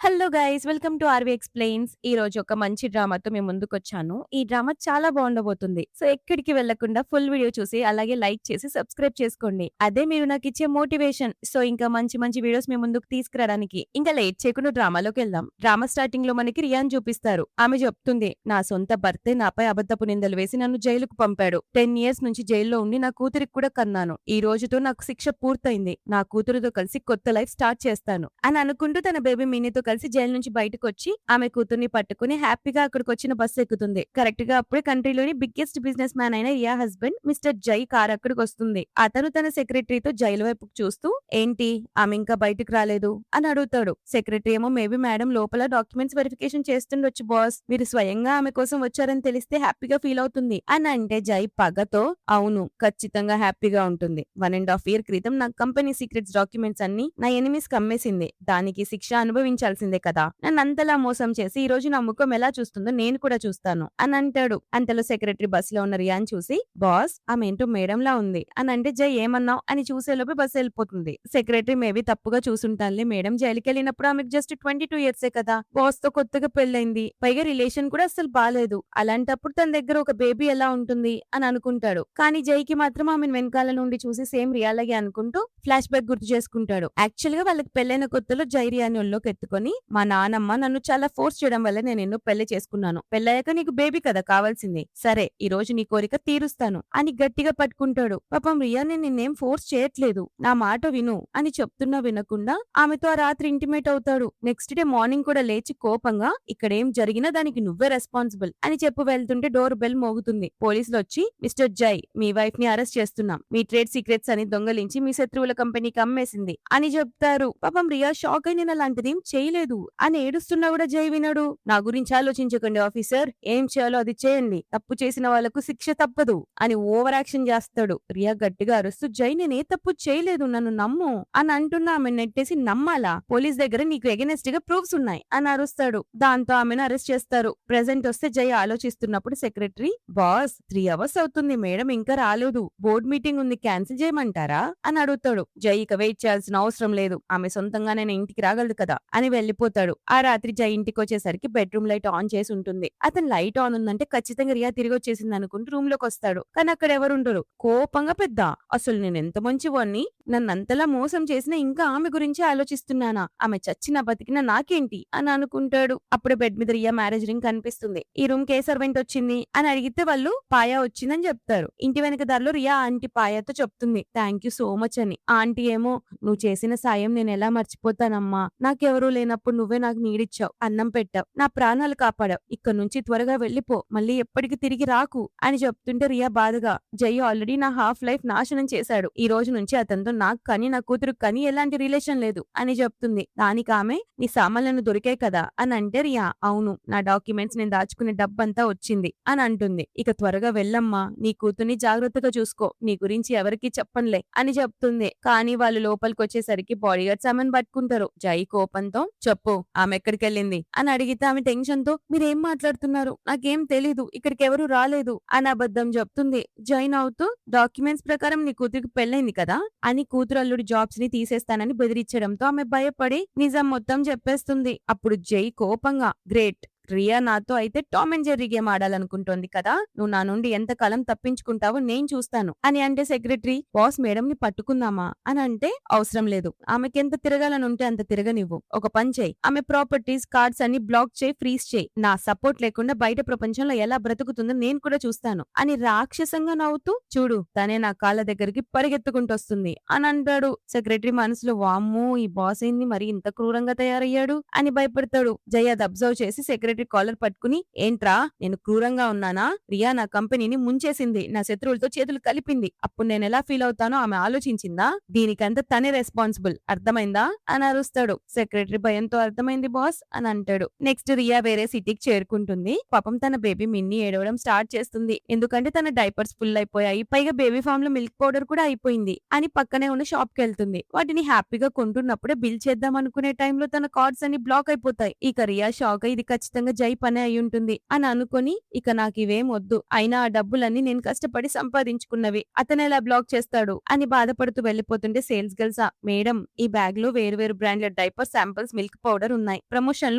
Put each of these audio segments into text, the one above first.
Hello guys, welcome to RV explains. ఈ రోజు ఒక మంచి డ్రామాతో మేము ముందుకొచ్చాను. ఈ డ్రామా చాలా బాగుండబోతుంది. సో ఎక్కడికి వెళ్ళకుండా ఫుల్ వీడియో చూసి అలాగే లైక్ చేసి సబ్స్క్రైబ్ చేసుకోండి. అదే మీరు నాకిచ్చే మోటివేషన్. సో ఇంకా మంచి మంచి వీడియోస్ మీ ముందుకు తీసుకురావడానికి ఇంకా లేట్ చేయకుండా డ్రామాలోకి వెళ్దాం. డ్రామా స్టార్టింగ్ లో మనకి రియాన్ చూపిస్తారు. ఆమె చెప్తుంది, నా సొంత భర్తే నాపై అబద్ధపు నిందలు వేసి నన్ను జైలుకు పంపాడు. 10 ఇయర్స్ నుంచి జైల్లో ఉండి నా కూతురికి కూడా కన్నాను. ఈ రోజుతో నాకు శిక్ష పూర్తయింది. నా కూతురుతో కలిసి కొత్త లైఫ్ స్టార్ట్ చేస్తాను అని అనుకుంటూ తన బేబీ మినీతో కలిసి జైలు నుంచి బయటకు వచ్చి ఆమె కూతుర్ని పట్టుకుని హ్యాపీగా అక్కడికి వచ్చిన బస్సు ఎక్కుతుంది. కరెక్ట్ గా అప్పుడే కంట్రీలోని బిగ్గెస్ట్ బిజినెస్ మ్యాన్ అయిన రియా హస్బెండ్ మిస్టర్ జై కార్ అక్కడికి వస్తుంది. అతను తన సెక్రటరీతో జైలు వైపుకు చూస్తూ, ఏంటి ఆమె ఇంకా బయటకు రాలేదు అని అడుగుతాడు. సెక్రటరీ ఏమో, మేబీ మేడం లోపల డాక్యుమెంట్స్ వెరిఫికేషన్ చేస్తుండొచ్చు బాస్, మీరు స్వయంగా ఆమె కోసం వచ్చారని తెలిస్తే హ్యాపీగా ఫీల్ అవుతుంది అని అంటే జై పగతో, అవును ఖచ్చితంగా హ్యాపీగా ఉంటుంది. 1.5 year క్రితం నా కంపెనీ సీక్రెట్స్ డాక్యుమెంట్స్ అన్ని నా ఎనిమీస్ కమ్మేసింది. దానికి శిక్ష అనుభవించాల్సిందే కదా. నన్ను అంతలా మోసం చేసి ఈ రోజు నా ముఖం ఎలా చూస్తుందో నేను కూడా చూస్తాను అని అంటాడు. అంతలో సెక్రటరీ బస్సులో ఉన్న రియాన్ చూసి, బాస్ ఆమె ఏంటో మేడంలా ఉంది అని అంటే జై ఏమన్నావు అని చూసేలోపు బస్సు వెళ్ళిపోతుంది. సెక్రటరీ మేబీ తప్పుగా చూసుంటానులే, మేడం జైలుకి వెళ్ళినప్పుడు ఆమెకు జస్ట్ 22 years కదా, బాస్ తో కొత్తగా పెళ్ళైంది, పైగా రిలేషన్ కూడా అసలు బాలేదు, అలాంటప్పుడు తన దగ్గర ఒక బేబీ ఎలా ఉంటుంది అని అనుకుంటాడు. కానీ జైకి మాత్రం ఆమెను వెనకాల నుండి చూసి సేమ్ రియాలగే అనుకుంటూ ఫ్లాష్ బ్యాక్ గుర్తు చేసుకుంటాడు. యాక్చువల్ గా వాళ్ళకి పెళ్ళైన కొత్తలో జై రియాని ఒళ్ళోకి ఎత్తుకొని, మా నానమ్మ నన్ను చాలా ఫోర్స్ చేయడం వల్ల నేను ఎన్నో పెళ్లి చేసుకున్నాను, పెళ్ళయ్యాక నీకు బేబీ కదా కావాల్సింది, సరే ఈ రోజు నీ కోరిక తీరుస్తాను అని గట్టిగా పట్టుకుంటాడు. పాపం రియా, నేను నిన్నేం ఫోర్స్ చేయట్లేదు, నా మాట విను అని చెప్తున్నా వినకుండా ఆమెతో ఆ రాత్రి ఇంటిమేట్ అవుతాడు. నెక్స్ట్ డే మార్నింగ్ కూడా లేచి కోపంగా, ఇక్కడేం జరిగినా దానికి నువ్వే రెస్పాన్సిబుల్ అని చెప్పు వెళ్తుంటే డోర్ బెల్ మోగుతుంది. పోలీసులు వచ్చి, మిస్టర్ జై మీ వైఫ్ ని అరెస్ట్ చేస్తున్నాం, మీ ట్రేడ్ సీక్రెట్స్ అని దొంగలించి మీ శత్రువుల కంపెనీకి అమ్మేసింది అని చెప్తారు. పాపం రియా షాక్ అయి, నేను అలాంటిదేం చేయలేదు అని ఏడుస్తున్నా కూడా జై వినడు. నా గురించి ఆలోచించకండి ఆఫీసర్, ఏం చేయాలో అది చేయండి, తప్పు చేసిన వాళ్లకు శిక్ష తప్పదు అని ఓవర్ యాక్షన్ చేస్తాడు. రియా గట్టిగా అరుస్తూ, జై నేనే తప్పు చేయలేదు, నన్ను నమ్ము అని అంటున్నా ఆమె నెట్టేసి, నమ్మాలా, పోలీస్ దగ్గర నీకు ఎగనెస్ట్ గా ప్రూఫ్స్ ఉన్నాయి అని అరుస్తాడు. దాంతో ఆమెను అరెస్ట్ చేస్తారు. ప్రెజెంట్ వస్తే జై ఆలోచిస్తున్నప్పుడు సెక్రటరీ, బాస్ 3 hours అవుతుంది, మేడం ఇంకా రాలేదు, బోర్డ్ మీటింగ్ ఉంది, క్యాన్సిల్ చేయమంటారా అని అడుగుతాడు. జై ఇక వెయిట్ చేయాల్సిన అవసరం లేదు, ఆమె సొంతంగా నేను ఇంటికి రాగలదు కదా అని వెళ్లిపోతాడు. ఆ రాత్రి జై ఇంటికి వచ్చేసరికి బెడ్రూమ్ లైట్ ఆన్ చేసి ఉంటుంది. అతను లైట్ ఆన్ ఉందంటే ఖచ్చితంగా రియా తిరిగి వచ్చేసింది అనుకుంటూ రూమ్ లోకి వస్తాడు. కానీ అక్కడ ఎవరుండరు. కోపంగా, పెద్ద అసలు నేను ఎంత మంచివాణ్ణి, నన్నంతలా మోసం చేసినా ఇంకా ఆమె గురించి ఆలోచిస్తున్నానా, ఆమె చచ్చినా బతికినా నాకేంటి అని అనుకుంటాడు. అప్పుడే బెడ్ మీద రియా మ్యారేజ్ రింగ్ కనిపిస్తుంది. ఈ రూమ్ కే సర్వెంట్ వచ్చింది అని అడిగితే వాళ్ళు పాయా వచ్చిందని చెప్తారు. ఇంటి వెనక దారిలో రియా ఆంటీ పాయాతో చెప్తుంది, థ్యాంక్ యూ సో మచ్ అని. ఆంటీ ఏమో, నువ్వు చేసిన సాయం నేను ఎలా మర్చిపోతానమ్మా, నాకెవరూ లేనప్పుడు నువ్వే నాకు నీడిచ్చావు, అన్నం పెట్టావు, నా ప్రాణాలు కాపాడావు, ఇక్కడ నుంచి త్వరగా వెళ్లిపో, మళ్ళీ ఎప్పటికి తిరిగి రాకు అని చెప్తుంటే రియా బాధగా, జై ఆల్రెడీ నా హాఫ్ లైఫ్ నాశనం చేశాడు, ఈ రోజు నుంచి అతనితో నాకు కానీ నా కూతురు కానీ ఎలాంటి రిలేషన్ లేదు అని చెప్తుంది. దానికి ఆమె, నీ సామాన్లను దొరికాయి కదా అని అంటే రియా, అవును నా డాక్యుమెంట్స్ నేను దాచుకునే డబ్బంతా వచ్చింది అని అంటుంది. ఇక త్వరగా వెళ్ళమ్మా, నీ కూతుర్ని జాగ్రత్తగా చూసుకో, నీ గురించి ఎవరికి చెప్పనులే అని చెప్తుంది. కానీ వాళ్ళు లోపలికి వచ్చేసరికి బాడీ గార్డ్స్ ఆమెను పట్టుకుంటారు. జై కోపంతో, చెప్పు ఆమె ఎక్కడికి వెళ్ళింది అని అడిగితే ఆమె టెన్షన్ తో, మీరేం మాట్లాడుతున్నారు, నాకేం తెలీదు, ఇక్కడికి ఎవరు రాలేదు అని అబద్ధం చెప్తుంది. జై నవ్వుతూ, డాక్యుమెంట్స్ ప్రకారం నీ కూతురికి పెళ్ళైంది కదా అని కూతురు అల్లుడి జాబ్స్ ని తీసేస్తానని బెదిరించడంతో ఆమె భయపడి నిజం మొత్తం చెప్పేస్తుంది. అప్పుడు జై కోపంగా, గ్రేట్, రియా నాతో అయితే టామ్ అండ్ జెర్రీ గేమ్ ఆడాలనుకుంటోంది కదా, నువ్వు నా నుండి ఎంత కాలం తప్పించుకుంటావో నేను చూస్తాను అని అంటే సెక్రటరీ, బాస్ మేడం ని పట్టుకుందామా అని అంటే, అవసరం లేదు, ఆమెకి ఎంత తిరగాలని ఉంటే అంత తిరగనివ్వు, ఒక పని చేయి, ఆమె ప్రాపర్టీస్ కార్డ్స్ అన్ని బ్లాక్ చేయి, ఫ్రీజ్ చేయి, నా సపోర్ట్ లేకుండా బయట ప్రపంచంలో ఎలా బ్రతుకుతుందో నేను కూడా చూస్తాను అని రాక్షసంగా నవ్వుతూ, చూడు తనే నా కాళ్ళ దగ్గరికి పరిగెత్తుకుంటొస్తుంది అని అంటాడు. సెక్రటరీ మనసులో, వామ్మో ఈ బాస్ ఏంది మరి ఇంత క్రూరంగా తయారయ్యాడు అని భయపడతాడు. జయ అది అబ్జర్వ్ చేసి సెక్రటరీ కాలర్ పట్టుకుని, ఏంట్రా నేను క్రూరంగా ఉన్నానా, రియా నా కంపెనీని ముంచేసింది, నా శత్రువులతో చేతులు కలిపింది, అప్పుడు నేను ఎలా ఫీల్ అవుతానో ఆమె ఆలోచించిందా, దీనికంతా తనే రెస్పాన్సిబుల్, అర్థమైందా అని అరుస్తాడు. సెక్రటరీ భయంతో, అర్థమైంది బాస్ అని అంటాడు. నెక్స్ట్ రియా వేరే సిటీకి చేరుకుంటుంది. పాపం తన బేబీ మిన్నీ ఏడవడం స్టార్ట్ చేస్తుంది. ఎందుకంటే తన డైపర్స్ ఫుల్ అయిపోయాయి, పైగా బేబీ ఫామ్ లో మిల్క్ పౌడర్ కూడా అయిపోయింది అని పక్కనే ఉన్న షాప్ కి వెళ్తుంది. వాటిని హ్యాపీగా కొంటున్నప్పుడే బిల్ చేద్దాం అనుకునే టైంలో తన కార్డ్స్ అన్ని బ్లాక్ అయిపోతాయి. ఇక రియా షాక్, ఇది ఖచ్చితంగా ఖచ్చితంగా జై పనే అయ్యుంటుంది అని అనుకొని ఇక నాకివేం వద్దు. అయినా ఆ డబ్బులన్నీ నేను కష్టపడి సంపాదించుకున్నవి. అతనెలా బ్లాక్ చేస్తాడు అని బాధపడుతూ వెళ్ళిపోతుంటే సేల్స్ గర్ల్స్ మేడం ఈ బ్యాగ్ లో వేరు వేరు బ్రాండ్ల డైపర్ శాంపిల్స్ మిల్క్ పౌడర్ ఉన్నాయి. ప్రమోషన్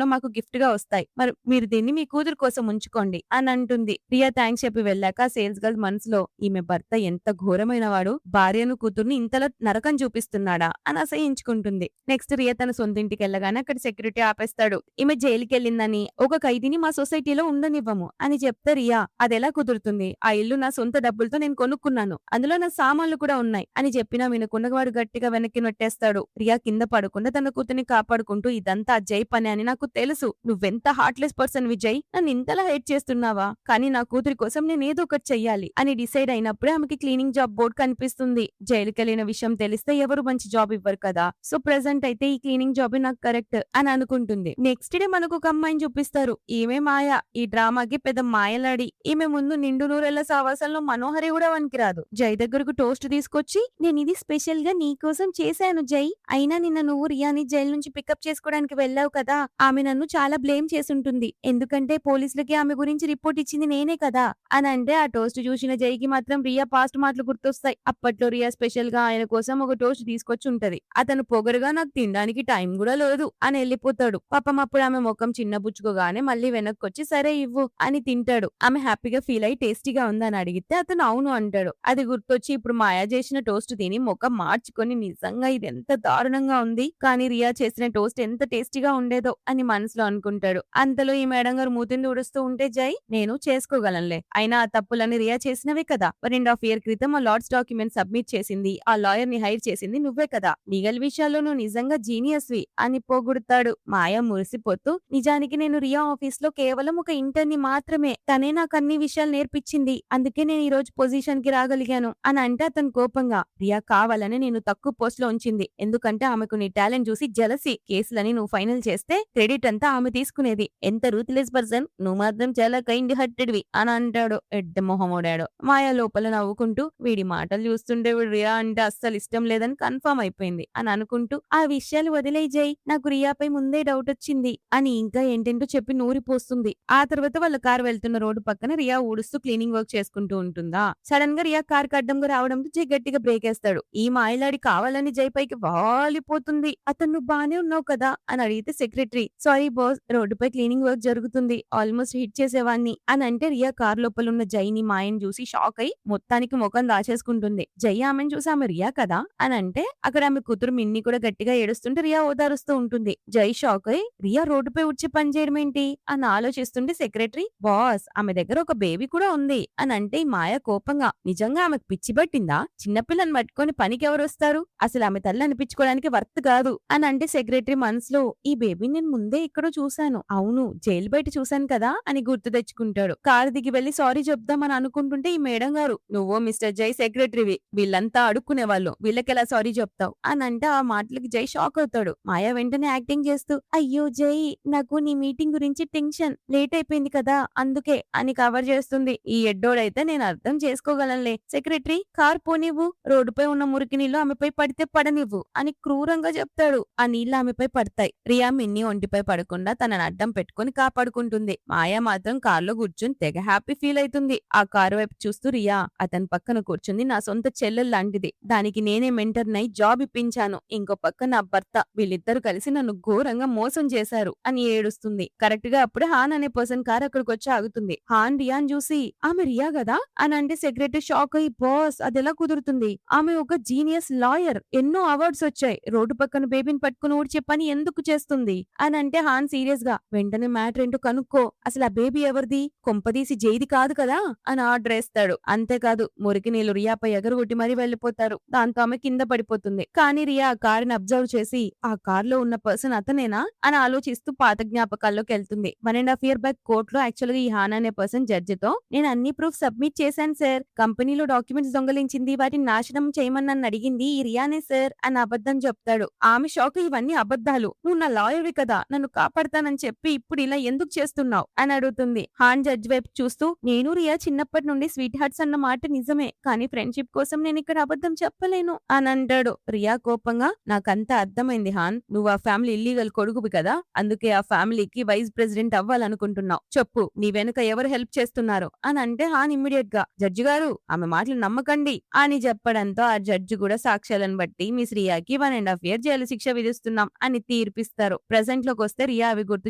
లో మాకు గిఫ్ట్ గా వస్తాయి. మరి మీరు దీన్ని మీ కూతురు కోసం ఉంచుకోండి అని అంటుంది. రియా థ్యాంక్స్ చెప్పి వెళ్ళాక సేల్స్ గర్ల్ మనసులో ఈమె భర్త ఎంత ఘోరమైన వాడు, భార్యను కూతుర్ని ఇంతలా నరకం చూపిస్తున్నాడా అని అసహించుకుంటుంది. నెక్స్ట్ రియా తన సొంతింటికి వెళ్ళగానే అక్కడ సెక్యూరిటీ ఆపేస్తాడు. ఈమె జైలుకెళ్ళిందని ఒక ఖైదీని మా సొసైటీలో ఉండనివ్వము అని చెప్తే రియా అదెలా కుదురుతుంది, ఆ ఇల్లు నా సొంత డబ్బులతో నేను కొనుక్కున్నాను, అందులో నా సామాన్లు కూడా ఉన్నాయి అని చెప్పినా వినకుండా వాడు గట్టిగా వెనక్కి నొట్టేస్తాడు. రియా కింద పడకుండా తన కూతుర్ని కాపాడుకుంటూ ఇదంతా జై పని అని నాకు తెలుసు, నువ్వెంత హార్ట్లెస్ పర్సన్ విజయ్, నన్ను ఇంతలా హేట్ చేస్తున్నావా, కానీ నా కూతురి కోసం నేను ఏదో ఒకటి చెయ్యాలి అని డిసైడ్ అయినప్పుడే ఆమెకి క్లీనింగ్ జాబ్ బోర్డ్ కనిపిస్తుంది. జైలుకెళ్లిన విషయం తెలిస్తే ఎవరు మంచి జాబ్ ఇవ్వరు కదా, సో ప్రెసెంట్ అయితే ఈ క్లీనింగ్ జాబ్ నాకు కరెక్ట్ అని అనుకుంటుంది. నెక్స్ట్ డే మనకు ఒక అమ్మాయిని చూపిస్తారు. ఈమె మాయ, ఈ డ్రామాకి పెద్ద మాయలాడి. ఈమె ముందు నిండు నూరెళ్ల సావాసంలో మనోహరి కూడా వనికిరాదు. జై దగ్గరకు టోస్ట్ తీసుకొచ్చి నేను ఇది స్పెషల్ గా నీకోసం చేశాను జై, అయినా నిన్న నువ్వు రియాని జైలు నుంచి పికప్ చేసుకోవడానికి వెళ్ళావు కదా, ఆమె నన్ను చాలా బ్లేమ్ చేసుంటుంది, ఎందుకంటే పోలీసులకి ఆమె గురించి రిపోర్ట్ ఇచ్చింది నేనే కదా అని అంటే ఆ టోస్ట్ చూసిన జైకి మాత్రం రియా పాస్ట్ మాటలు గుర్తొస్తాయి. అప్పట్లో రియా స్పెషల్ గా ఆయన కోసం ఒక టోస్ట్ తీసుకొచ్చి ఉంటది. అతను పొగరుగా నాకు తినడానికి టైం కూడా లేదు అని వెళ్ళిపోతాడు. పాపం అప్పుడు ఆమె ముఖం చిన్నబుచ్చుకోగానే మళ్ళీ వెనక్కొచ్చి సరే ఇవ్వు అని తింటాడు. ఆమె హ్యాపీగా ఫీల్ అయి టేస్టీగా ఉందని అడిగితే అతను అవును అంటాడు. అది గుర్తొచ్చి ఇప్పుడు మాయా చేసిన టోస్ట్ తిని ముఖం మార్చుకొని నిజంగా ఇది ఎంత దారుణంగా ఉంది, కానీ రియా చేసిన టోస్ట్ ఎంత టేస్టీగా ఉండేదో అని మనసులో అనుకుంటాడు. అంతలో ఈ మేడం గారు మూతిని ఊడుస్తూ ఉంటే జై నేను చేసుకోగలనులే, అయినా ఆ తప్పులని రియా చేసినవే కదా, 1.5 year క్రితం ఆ లాట్స్ డాక్యుమెంట్ సబ్మిట్ చేసింది, ఆ లాయర్ ని హైర్ చేసింది నువ్వే కదా, లీగల్ విషయాల్లో నువ్వు నిజంగా జీనియస్ వి అని పోగొడతాడు. మాయా మురిసిపోతూ నిజానికి నేను రియా ఆఫీస్ లో కేవలం ఒక ఇంటర్ని మాత్రమే, తనే నాకు అన్ని విషయాలు నేర్పించింది, అందుకే నేను ఈ రోజు పొజిషన్ కి రాగలిగాను అని అంటే అతను కోపంగా రియా కావాలని నేను తక్కువ పోస్ట్ లో ఉంచింది, ఎందుకంటే ఆమెకు నీ టాలెంట్ చూసి జలసి, కేసులని నువ్వు ఫైనల్ చేస్తే క్రెడిట్ అంతా ఆమె తీసుకునేది, ఎంత రూత్లెస్ పర్సన్, నువ్వు మాత్రం చాలా కైండ్ హార్టెడ్ వి అని అంటాడు. ఎడ్డ మొహమోడాడు. మాయా లోపల నవ్వుకుంటూ వీడి మాటలు చూస్తుంటే వీడు రియా అంటే అస్సలు ఇష్టం లేదని కన్ఫర్మ్ అయిపోయింది అని అనుకుంటూ ఆ విషయాలు వదిలే జై, నాకు రియాపై ముందే డౌట్ వచ్చింది అని ఇంకా ఏంటంటో చెప్పి నూరిపోస్తుంది. ఆ తర్వాత వాళ్ళ కార్ వెళ్తున్న రోడ్డు పక్కన రియా ఊడుస్తూ క్లీనింగ్ వర్క్ చేసుకుంటూ ఉంటుందా. సడన్ గా రియా కార్ అడ్డంగా రావడంతో జై గట్టిగా బ్రేక్ వేస్తాడు. ఈ మాయలాడి కావాలని జై పైకి వాలిపోతుంది. అతను నువ్వు బానే ఉన్నావు కదా అని అడిగితే సెక్రటరీ సారీ బాస్, రోడ్డుపై క్లీనింగ్ వర్క్ జరుగుతుంది, ఆల్మోస్ట్ హిట్ చేసేవాన్ని అని అంటే రియా కార్ లోపల ఉన్న జైని మాయని చూసి షాక్ అయి మొత్తానికి ముఖం దాచేసుకుంటుంది. జై ఆమెను చూసి ఆమె రియా కదా అని అంటే అక్కడ ఆమె కూతురు మిన్ని కూడా గట్టిగా ఏడుస్తుంటే రియా ఓదారుస్తూ ఉంటుంది. జై షాక్ అయి రియా రోడ్డుపై వచ్చి పని చేయడం ఏంటి అని ఆలోచిస్తుంటే సెక్రటరీ బాస్ ఆమె దగ్గర ఒక బేబీ కూడా ఉంది అని అంటే ఈ మాయ కోపంగా నిజంగా ఆమెకు పిచ్చి పట్టిందా, చిన్నపిల్లని పట్టుకొని పనికి ఎవరు వస్తారు, అసలు ఆమె తల్లి అనిపించుకోవడానికి వర్త్ కాదు అని అంటే సెక్రటరీ మనసులో ఈ బేబీని నేను ముందే ఎక్కడో చూశాను, అవును జైలు బయట చూశాను కదా అని గుర్తు తెచ్చుకుంటాడు. కారు దిగి వెళ్లి సారీ చెప్దామని అనుకుంటుంటే ఈ మేడం గారు నువ్వో మిస్టర్ జై సెక్రటరీవి, వీళ్ళంతా అడుక్కునే వాళ్ళు, వీళ్ళకెలా సారీ చెప్తావు అని అంటే ఆ మాటలకి జై షాక్ అవుతాడు. మాయా వెంటనే యాక్టింగ్ చేస్తూ అయ్యో జై నాకు నీ మీటింగ్ గురించి టెన్షన్, లేట్ అయిపోయింది కదా అందుకే అని కవర్ చేస్తుంది. ఈ ఎడ్డోడైతే నేను అర్థం చేసుకోగలనులే, సెక్రటరీ కార్ పోనివ్వు, రోడ్డుపై ఉన్న మురికి నీళ్లు ఆమెపై పడితే పడనివ్వు అని క్రూరంగా చెప్తాడు. ఆ నీళ్లు ఆమెపై పడతాయి. రియా మిన్ని ఒంటిపై పడకుండా తనని అడ్డం పెట్టుకుని కాపాడుకుంటుంది. మాయా మాత్రం కార్లో కూర్చుని తెగ హ్యాపీ ఫీల్ అవుతుంది. ఆ కారు వైపు చూస్తూ రియా అతని పక్కన కూర్చుంది నా సొంత చెల్లెలు లాంటిది, దానికి నేనే మెంటర్ నై జాబ్ ఇప్పించాను, ఇంకో పక్క నా భర్త, వీళ్ళిద్దరు కలిసి నన్ను ఘోరంగా మోసం చేశారు అని ఏడుస్తుంది. కరెక్ట్ గా అప్పుడే హాన్ అనే పర్సన్ కార్ అక్కడికి వచ్చి ఆగుతుంది. హాన్ రియాన్ చూసి ఆమె రియా కదా అని అంటే సెక్రటరీ షాక్ అయ్యి బాస్ అదెలా కుదురుతుంది, ఆమె ఒక జీనియస్ లాయర్, ఎన్నో అవార్డ్స్ వచ్చాయి, రోడ్డు పక్కన బేబీని పట్టుకుని ఊడ్చే పని ఎందుకు చేస్తుంది అని అంటే హాన్ సీరియస్ గా వెంటనే మ్యాటర్ ఏంటో కనుక్కో, అసలు ఆ బేబీ ఎవరిది, కొంపదీసి జైది కాదు కదా అని ఆర్డర్ వేస్తాడు. అంతేకాదు మురికి నీళ్లు రియాపై ఎగరగొట్టి మరీ వెళ్లిపోతారు. దాంతో ఆమె కింద పడిపోతుంది. కానీ రియా ఆ కారుని అబ్జర్వ్ చేసి ఆ కార్ లో ఉన్న పర్సన్ అతనేనా అని ఆలోచిస్తూ పాత జ్ఞాపకాల్లోకి వెళ్తుంది. 1.5 year బ్యాక్ కోర్టులో యాక్చువల్ గా ఈ హాన్ అనే పర్సన్ జడ్జితో నేను అన్ని ప్రూఫ్ సబ్మిట్ చేశాను సార్, కంపెనీలో డాక్యుమెంట్స్ దొంగలించింది, వాటిని నాశనం చేయమని నన్ను అడిగింది ఈ రియానే సార్ అని అబద్ధం చెప్తాడు. ఆమె షాక్ ఇవన్నీ అబద్ధాలు, నువ్వు నా లాయర్వి కదా, నన్ను కాపాడతానని చెప్పి ఇప్పుడు ఇలా ఎందుకు చేస్తున్నావు అని అడుగుతుంది. హాన్ జడ్జ్ వైపు చూస్తూ నేను రియా చిన్నప్పటి నుండి స్వీట్ హార్ట్స్ అన్న మాట నిజమే, కానీ ఫ్రెండ్షిప్ కోసం నేను ఇక్కడ అబద్ధం చెప్పలేను అని అంటాడు. రియా కోపంగా నాకంతా అర్థమైంది హాన్, నువ్వు ఆ ఫ్యామిలీ ఇల్లీగల్ కొడుకువి కదా, అందుకే ఆ ఫ్యామిలీకి వైస్ ప్రెసిడెంట్ అవ్వాలనుకుంటున్నావు. చెప్పు నీ వెనుక ఎవరు హెల్ప్ చేస్తున్నారు అని అంటే హాన్ ఇమ్మీడియట్ గా జడ్జి గారు ఆమె మాటలు నమ్మకండి అని చెప్పడంతో ఆ జడ్జి కూడా సాక్ష్యాలను బట్టి మిస్ రియాకి 1.5 years జైలు శిక్ష విధిస్తున్నాం అని తీర్పిస్తారు. ప్రెసెంట్ లోకి వస్తే రియా అవి గుర్తు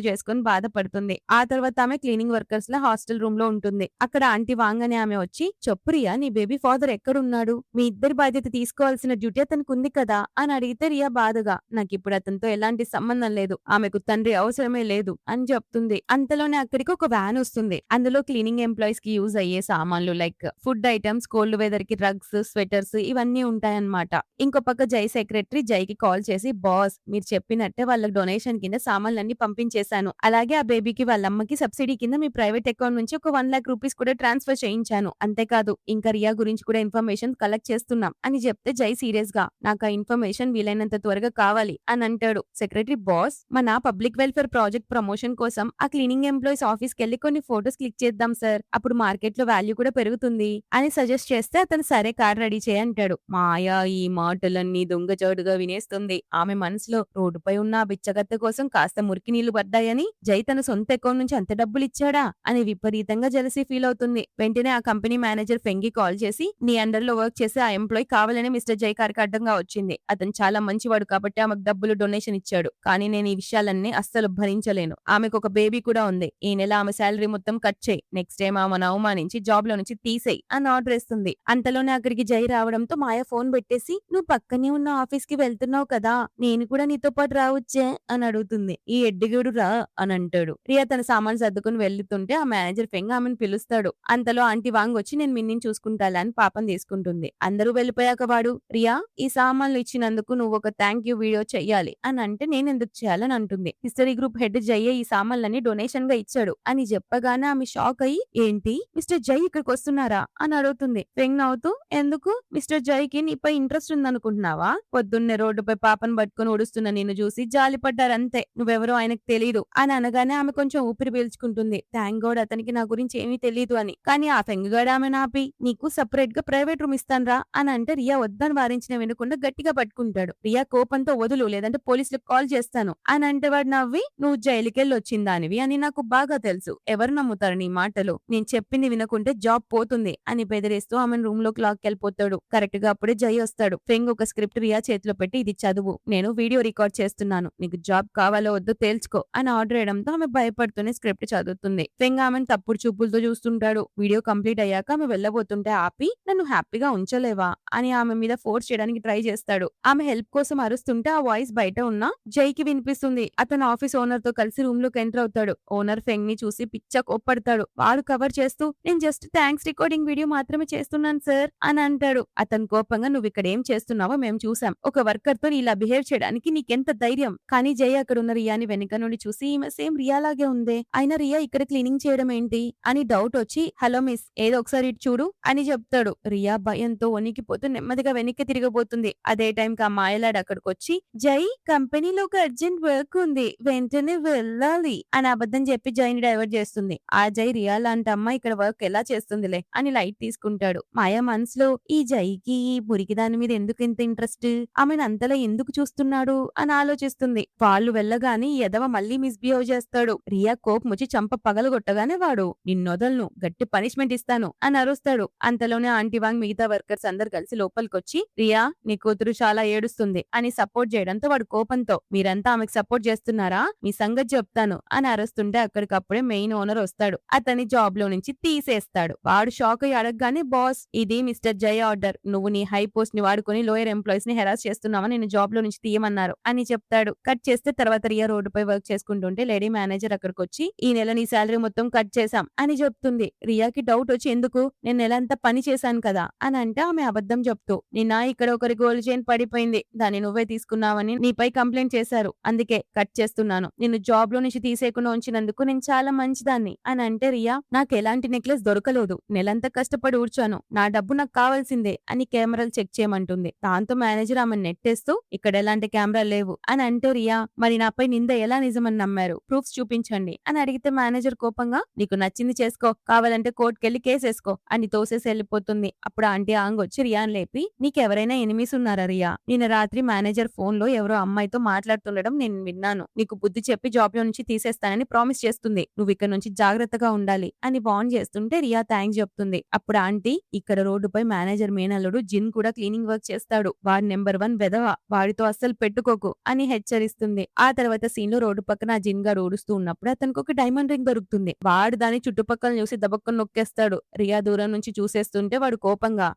చేసుకుని బాధపడుతుంది. ఆ తర్వాత ఆమె క్లీనింగ్ వర్కర్స్ లా హాస్టల్ రూమ్ లో ఉంటుంది. అక్కడ ఆంటీ వాంగనే ఆమె వచ్చి చెప్పు రియా నీ బేబీ ఫాదర్ ఎక్కడున్నాడు, మీ ఇద్దరి బాధ్యత తీసుకోవాల్సిన డ్యూటీ అతనికి ఉంది కదా అని అడిగితే రియా బాధగా నాకు ఇప్పుడు అతనితో ఎలాంటి సంబంధం లేదు, ఆమెకు తండ్రి అవసరమే లేదు అని చెప్తుంది. అంతలోనే అక్కడికి ఒక వ్యాన్ వస్తుంది. అందులో క్లీనింగ్ ఎంప్లాయీస్ కి యూజ్ అయ్యే సామాన్లు like food items, cold weather కి రగ్స్, స్వెటర్స్ ఇవన్నీ ఉంటాయన్నమాట. ఇంకో పక్క జై సెక్రటరీ జైకి కాల్ చేసి బాస్ మీరు చెప్పినట్టే వాళ్ళ డొనేషన్ కింద సామాన్లన్నీ పంపించేశాను, అలాగే ఆ బేబీకి వాళ్ళ అమ్మకి సబ్సిడీ కింద మీ ప్రైవేట్ అకౌంట్ నుంచి ఒక 1 lakh రూపీస్ కూడా ట్రాన్స్ఫర్ చేయించాను, అంతేకాదు ఇంకా రియా గురించి కూడా ఇన్ఫర్మేషన్ కలెక్ట్ చేస్తున్నాం అని చెప్తే జై సీరియస్ గా నాకు ఆ ఇన్ఫర్మేషన్ వీలైనంత త్వరగా కావాలి అని అంటాడు. సెక్రటరీ బాస్ మన పబ్లిక్ వెల్ఫేర్ ప్రాజెక్ట్ ప్రమోషన్ కోసం ఆ క్లీనింగ్ ఎంప్లాయీస్ ఆఫీస్ కెళ్లి కొన్ని ఫోటోస్ క్లిక్ చేద్దాం సార్, అప్పుడు మార్కెట్ లో వాల్యూ కూడా పెరుగుతుంది అని సజెస్ట్ చేస్తే అతను సరే కార్ రెడీ చేయి అంటాడు. మాయా ఈ మాటలన్నీ దొంగచాటుగా వినేస్తుంది. ఆమె మనసులో రోడ్డుపై ఉన్న ఆ బిచ్చగత్తె కోసం కాస్త మురికి నీళ్లు పడ్డాయని జై తన సొంత అకౌంట్ నుంచి అంత డబ్బులు ఇచ్చాడా అని విపరీతంగా జెలసీ ఫీల్ అవుతుంది. వెంటనే ఆ కంపెనీ మేనేజర్ ఫెంగి కాల్ చేసి నీ అండర్ లో వర్క్ చేసే ఆ ఎంప్లాయీ కావాలని మిస్టర్ జై కారికి అడ్డంగా వచ్చింది, అతను చాలా మంచివాడు కాబట్టి ఆమెకు డబ్బులు డొనేషన్ ఇచ్చాడు, కానీ నేను ఈ విషయాలన్నీ అస్సలు భరించలేను, ఆమెకు ఒక బేబీ కూడా ఉంది, ఈ నెల ఆమె శాలరీ మొత్తం కట్ చేయి, నెక్స్ట్ టైం ఆమెను అవమానించి జాబ్ లో నుంచి తీసేయి అని ఆర్డర్ ఇస్తుంది. అంతలోనే అక్కడికి జై రావడంతో మాయ ఫోన్ పెట్టేసి నువ్వు పక్కనే ఉన్న ఆఫీస్ కి వెళ్తున్నావు కదా, నేను కూడా నీతో పాటు రావచ్చే అని అడుగుతుంది. ఈ ఎడ్డిగడు రా అని అంటాడు. రియా తన సామాన్ సర్దుకుని వెళ్తుంటే ఆ మేనేజర్ ఫెంగ్ ఆమెను పిలుస్తాడు. అంతలో ఆంటీ వాంగ్ వచ్చి నేను మిన్నిని చూసుకుంటాలా అని పాపం తీసుకుంటుంది. అందరూ వెళ్ళిపోయాక వాడు రియా ఈ సామాన్లు ఇచ్చినందుకు నువ్వు ఒక థ్యాంక్ యూ వీడియో చెయ్యాలి అని అంటే నేను ఎందుకు చేయాలని అంటుంది. హిస్టరీ గ్రూప్ హెడ్ జయ్యే ఈ సామాన్లన్నీ డొనేషన్ గా ఇచ్చాడు అని చెప్పగానే ఆమె షాక్ అయ్యి ఏంటి మిస్టర్ జై ఇక్కడికి వస్తున్నారా అని అడుగుతుంది. ఫెంగ్ నవ్వుతూ ఎందుకు మిస్టర్ జైకి నీపై ఇంట్రెస్ట్ ఉందనుకుంటున్నావా, పొద్దున్నే రోడ్డుపై పాపను పట్టుకుని ఉడుస్తున్న నిన్ను చూసి జాలిపడ్డారంతే, నువ్వెవరో ఆయనకు తెలీదు అని అనగానే ఆమె కొంచెం ఊపిరి పీల్చుకుంటుంది. థ్యాంక్ గాడ్ అతనికి నా గురించి ఏమీ తెలీదు అని. కానీ ఆ ఫెంగగాడు ఆమె నాపి నీకు సెపరేట్ గా ప్రైవేట్ రూమ్ ఇస్తానరా అని అంటే రియా వద్దని వారించిన వినకుండా గట్టిగా పట్టుకుంటాడు. రియా కోపంతో వదులు లేదంటే పోలీసులకు కాల్ చేస్తాను అని అంటే వాడు నవ్వి నువ్వు జైలుకెళ్ళి వచ్చిందానివి అని నాకు బాగా తెలుసు, ఎవరు నమ్ముతారు నీ మాటలు, నేను చెప్పింది వినకుంటే జాబ్ పోతుంది అని బెదిరిస్తూ ఆమెను రూమ్ లోకి లాక్కెళ్ళిపోతాడు. కరెక్ట్ గా అప్పుడే జై వస్తాడు. ఫెంగ్ ఒక స్క్రిప్ట్ రియా చేతిలో పెట్టి ఇది చదువు, నేను వీడియో రికార్డ్ చేస్తున్నాను, నీకు జాబ్ కావాలో వద్దో తేల్చుకో అని ఆర్డర్ వేయడంతో ఆమె భయపడుతూనే స్క్రిప్ట్ చదువుతుంది. ఫెంగ్ ఆమెను తప్పుడు చూపులతో చూస్తుంటాడు. వీడియో కంప్లీట్ అయ్యాక ఆమె వెళ్ళబోతుంటే ఆపి నన్ను హ్యాపీగా ఉంచలేవా అని ఆమె మీద ఫోర్స్ చేయడానికి ట్రై చేస్తాడు. ఆమె హెల్ప్ కోసం అరుస్తుంటే ఆ వాయిస్ బయట ఉన్న జైకి వినిపిస్తుంది. అతను ఆఫీస్ ఓనర్ తో కలిసి రూమ్ లోకి ఎంటర్ అవుతాడు. ఓనర్ ఫెంగ్ ని చూసి పిచ్చ కోప్పడతాడు. వాడు కవర్ చేస్తూ నేను జస్ట్ థ్యాంక్స్ రికార్డింగ్ వీడియో మాత్రమే చేస్తున్నాను సార్ అని అంటాడు. అతను కోపంగా నువ్వు ఇక్కడ ఏం చేస్తున్నావో మేము చూసాం, ఒక వర్కర్ తో ఇలా బిహేవ్ చేయడానికి నీకెంత ధైర్యం, కానీ జై అక్కడ ఉన్న రియాని వెనుక నుండి చూసి ఈమె సేమ్ రియా లాగే ఉందే, అయినా రియా ఇక్కడ క్లీనింగ్ చేయడం ఏంటి అని డౌట్ వచ్చి హలో మిస్ ఏదో ఒకసారి ఇటు చూడు అని చెప్తాడు. రియా భయంతో వణికిపోతూ నెమ్మదిగా వెనక్కి తిరగబోతుంది. అదే టైం కి ఆ మాయలాడు అక్కడికి వచ్చి జై కంపెనీలో ఒక అర్జెంట్ వర్క్ ఉంది వెంటనే వెళ్ళాలి అని అబద్ధం చెప్పి జైని డైవర్ట్ చేస్తుంది. ఆ జై రియా లాంటి అమ్మాయి ఇక్కడ వర్క్ ఎలా చేస్తుందిలే అని లైట్ తీసుకుంటాడు. మాయ మనసులో ఈ జైకి ఈ మురికి దాని మీద ఎందుకు ఇంత ఇంట్రెస్ట్, ఆమెను అంతలా ఎందుకు చూస్తున్నాడు అని ఆలోచిస్తుంది. వాళ్ళు వెళ్ళగానే ఈ ఎదవ మళ్ళీ మిస్బిహేవ్ చేస్తాడు. రియా కోపం వచ్చి చంప పగలగొట్టగానే వాడు నిన్నొదలను గట్టి పనిష్మెంట్ ఇస్తాను అని అరుస్తాడు. అంతలోనే ఆంటీ వాంగ్ మిగతా వర్కర్స్ అందరు కలిసి లోపలికొచ్చి రియా నీ కూతురు చాలా ఏడుస్తుంది అని సపోర్ట్ చేయడంతో వాడు కోపంతో మీరంతా ఆమెకు సపోర్ట్ చేస్తున్నారా, మీ సంగతి చెప్తాను అని అరుస్తుంటే అక్కడికప్పుడే మెయిన్ ఓనర్ వస్తాడు. అతని జాబ్ లో నుంచి తీసేస్తాడు. వాడు షాక్ అయ్యి అడగగానే బాస్ ఇది మిస్టర్ జై ఆర్డర్, నువ్వు నీ హై పోస్ట్ ని వాడుకొని లోయర్ ఎంప్లాయీస్ ని హెరాస్ చేస్తున్నావా, నేను జాబ్ లో నుంచి తీయమన్నారు అని చెప్తాడు. కట్ చేస్తే తర్వాత రియా రోడ్డుపై వర్క్ చేసుకుంటుంటే లేడీ మేనేజర్ అక్కడికి వచ్చి ఈ నెల నీ శాలరీ మొత్తం కట్ చేశాం అని చెప్తుంది. రియాకి డౌట్ వచ్చి ఎందుకు నేను నెలంతా పని చేశాను కదా అని అంటే ఆమె అబద్ధం చెప్తూ నిన్న ఇక్కడ ఒకరి గోల్డ్ చైన్ పడిపోయింది, దాన్ని నువ్వే తీసుకున్నావని నీపై కంప్లైంట్ చేశారు, అందుకే కట్ చేస్తున్నాను, నిన్ను జాబ్ లో నుంచి తీసేయకుండా ఉంచినందుకు నేను చాలా మంచిదాన్ని అని అంటే రియా నాకు ఎలాంటి నెక్లెస్ దొరకలేదు, నెలంతా కష్టపడి ఊడ్చాను, నా డబ్బు నాకు కావాల్సిందే అని కెమెరాలు చెక్ చేయమంటుంది. దాంతో మేనేజర్ ఆమె నెట్టేస్తూ ఇక్కడ ఎలాంటి కెమెరాలు లేవు అని అంటే రియా మరి నాపై నింద ఎలా నిజమని నమ్మారు, ప్రూఫ్స్ చూపించండి అని అడిగితే మేనేజర్ కోపంగా నీకు నచ్చింది చేసుకో, కావాలంటే కోర్టుకెళ్లి కేసేసుకో అని తోసేసి వెళ్ళిపోతుంది. అప్పుడు ఆంటీ ఆంగ్ వచ్చి రియాన్ లేపి నీకెవరైనా ఎనిమీస్ ఉన్నారా రియా, నిన్న రాత్రి మేనేజర్ ఫోన్ లో ఎవరో అమ్మాయితో మాట్లాడుతుండడం నేను విన్నాను, నీకు బుద్ధి చెప్పి జాబ్ లో నుంచి తీసేస్తానని ప్రామిస్ చేస్తుంది. నువ్వు ఇక్కడ నుంచి జాగ్రత్తగా ఉండాలి అని వార్న్ చేస్తుంటే రియా థ్యాంక్స్ చెప్తుంది. అప్పుడు ఆంటీ ఇక్కడ రోడ్డుపై మేనేజర్ మేనల్లుడు జిన్ కూడా క్లీనింగ్ వర్క్ చేస్తాడు. వాడు నెంబర్ 1 వెధవ. వాడితో అస్సలు పెట్టుకోకు అని హెచ్చరిస్తుంది. ఆ తర్వాత సీన్ లో రోడ్డు పక్కన ఆ జిన్ గాడు ఊడుస్తూ ఉన్నప్పుడు అతనికి ఒక డైమండ్ రింగ్ దొరుకుతుంది. వాడు దాని చుట్టుపక్కల చూసి దబక్కన నొక్కేస్తాడు. రియా దూరం నుంచి చూసేస్తుంటే వాడు కోపంగా